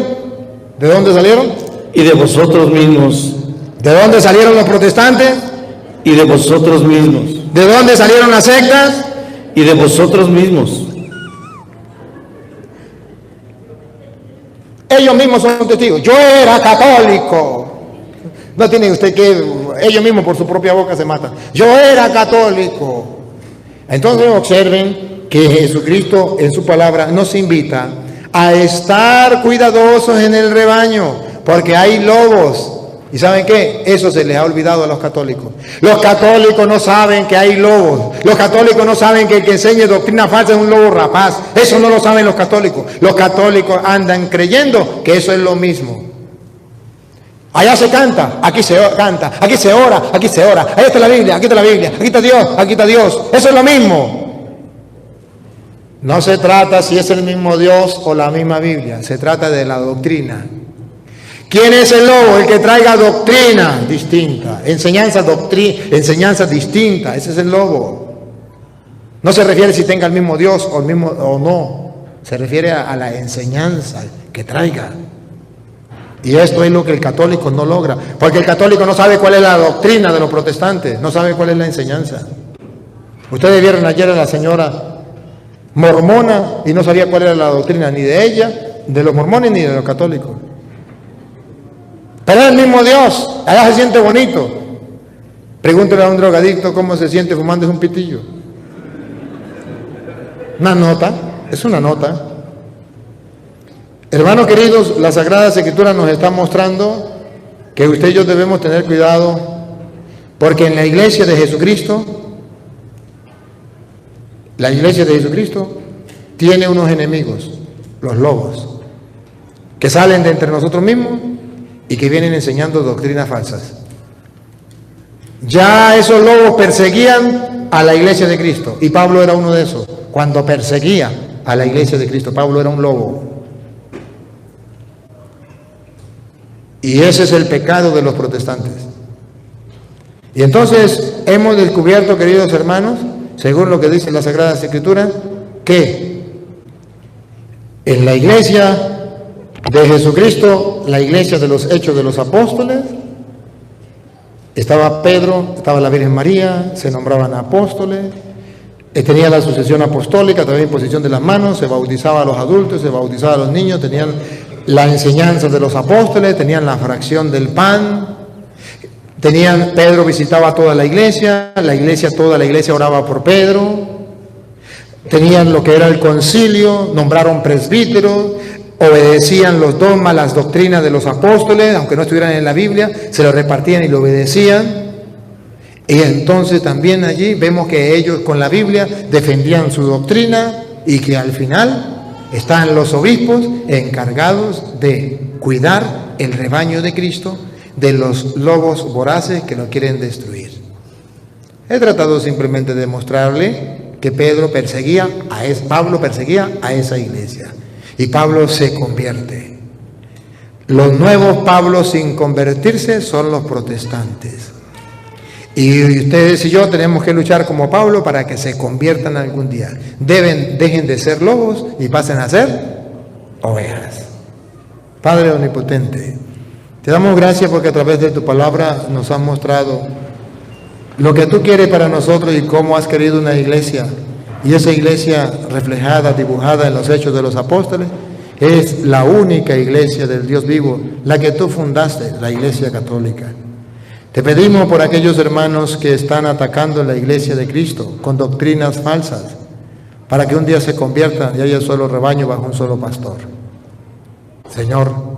¿De dónde salieron? Y de vosotros mismos. ¿De dónde salieron los protestantes? Y de vosotros mismos. ¿De dónde salieron las sectas? Y de vosotros mismos. Ellos mismos son testigos. Yo era católico. No tiene usted que, ellos mismos por su propia boca se matan. Yo era católico. Entonces observen que Jesucristo en su palabra nos invita a estar cuidadosos en el rebaño, porque hay lobos. ¿Y saben qué? Eso se les ha olvidado a los católicos. Los católicos no saben que hay lobos. Los católicos no saben que el que enseñe doctrina falsa es un lobo rapaz. Eso no lo saben los católicos. Los católicos andan creyendo que eso es lo mismo. Allá se canta, aquí se canta, aquí se ora, aquí se ora. Ahí está la Biblia, aquí está la Biblia, aquí está Dios, aquí está Dios. Eso es lo mismo. No se trata si es el mismo Dios o la misma Biblia. Se trata de la doctrina. ¿Quién es el lobo? El que traiga doctrina distinta, enseñanza distinta. Ese es el lobo. No se refiere si tenga el mismo Dios o el mismo o no. Se refiere a la enseñanza que traiga. Y esto es lo que el católico no logra, porque el católico no sabe cuál es la doctrina de los protestantes, no sabe cuál es la enseñanza. Ustedes vieron ayer a la señora mormona y no sabía cuál era la doctrina ni de ella, de los mormones ni de los católicos. Pero es el mismo Dios, allá se siente bonito. Pregúntele a un drogadicto cómo se siente fumando un pitillo. Una nota, es una nota. Hermanos queridos, la Sagrada Escritura nos está mostrando que usted y yo debemos tener cuidado, porque en la iglesia de Jesucristo, tiene unos enemigos, los lobos, que salen de entre nosotros mismos y que vienen enseñando doctrinas falsas. Ya esos lobos perseguían a la iglesia de Cristo, y Pablo era uno de esos. Cuando perseguía a la iglesia de Cristo, Pablo era un lobo. Y ese es el pecado de los protestantes. Y entonces hemos descubierto, queridos hermanos, según lo que dice la Sagrada Escritura, que En la iglesia de Jesucristo, la iglesia de los Hechos de los Apóstoles, estaba Pedro, estaba la Virgen María, se nombraban apóstoles, tenía la sucesión apostólica, también imposición de las manos, se bautizaba a los adultos, se bautizaba a los niños, tenían la enseñanza de los apóstoles, tenían la fracción del pan, Pedro visitaba toda la iglesia, toda la iglesia oraba por Pedro, tenían lo que era el concilio, nombraron presbíteros, obedecían los dogmas, las doctrinas de los apóstoles, aunque no estuvieran en la Biblia, se lo repartían y lo obedecían. Y entonces también allí vemos que ellos con la Biblia defendían su doctrina y que al final están los obispos encargados de cuidar el rebaño de Cristo de los lobos voraces que lo quieren destruir. He tratado simplemente de mostrarle que Pablo perseguía a esa iglesia y Pablo se convierte. Los nuevos Pablos sin convertirse son los protestantes. Y ustedes y yo tenemos que luchar como Pablo para que se conviertan algún día. Dejen de ser lobos y pasen a ser ovejas. Padre omnipotente, te damos gracias porque a través de tu palabra nos has mostrado lo que tú quieres para nosotros y cómo has querido una iglesia. Y esa iglesia reflejada, dibujada en los Hechos de los Apóstoles, es la única iglesia del Dios vivo, la que tú fundaste, la Iglesia Católica. Te pedimos por aquellos hermanos que están atacando la iglesia de Cristo con doctrinas falsas, para que un día se conviertan y haya solo rebaño bajo un solo pastor. Señor,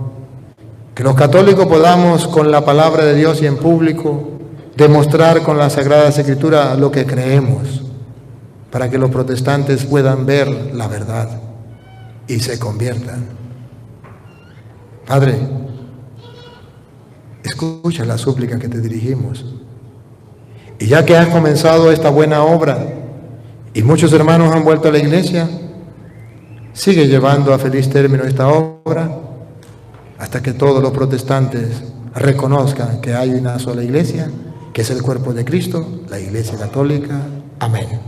que los católicos podamos con la palabra de Dios y en público demostrar con la Sagrada Escritura lo que creemos, para que los protestantes puedan ver la verdad y se conviertan. Padre, escucha la súplica que te dirigimos. Y ya que has comenzado esta buena obra y muchos hermanos han vuelto a la iglesia, sigue llevando a feliz término esta obra hasta que todos los protestantes reconozcan que hay una sola iglesia, que es el cuerpo de Cristo, la Iglesia Católica. Amén.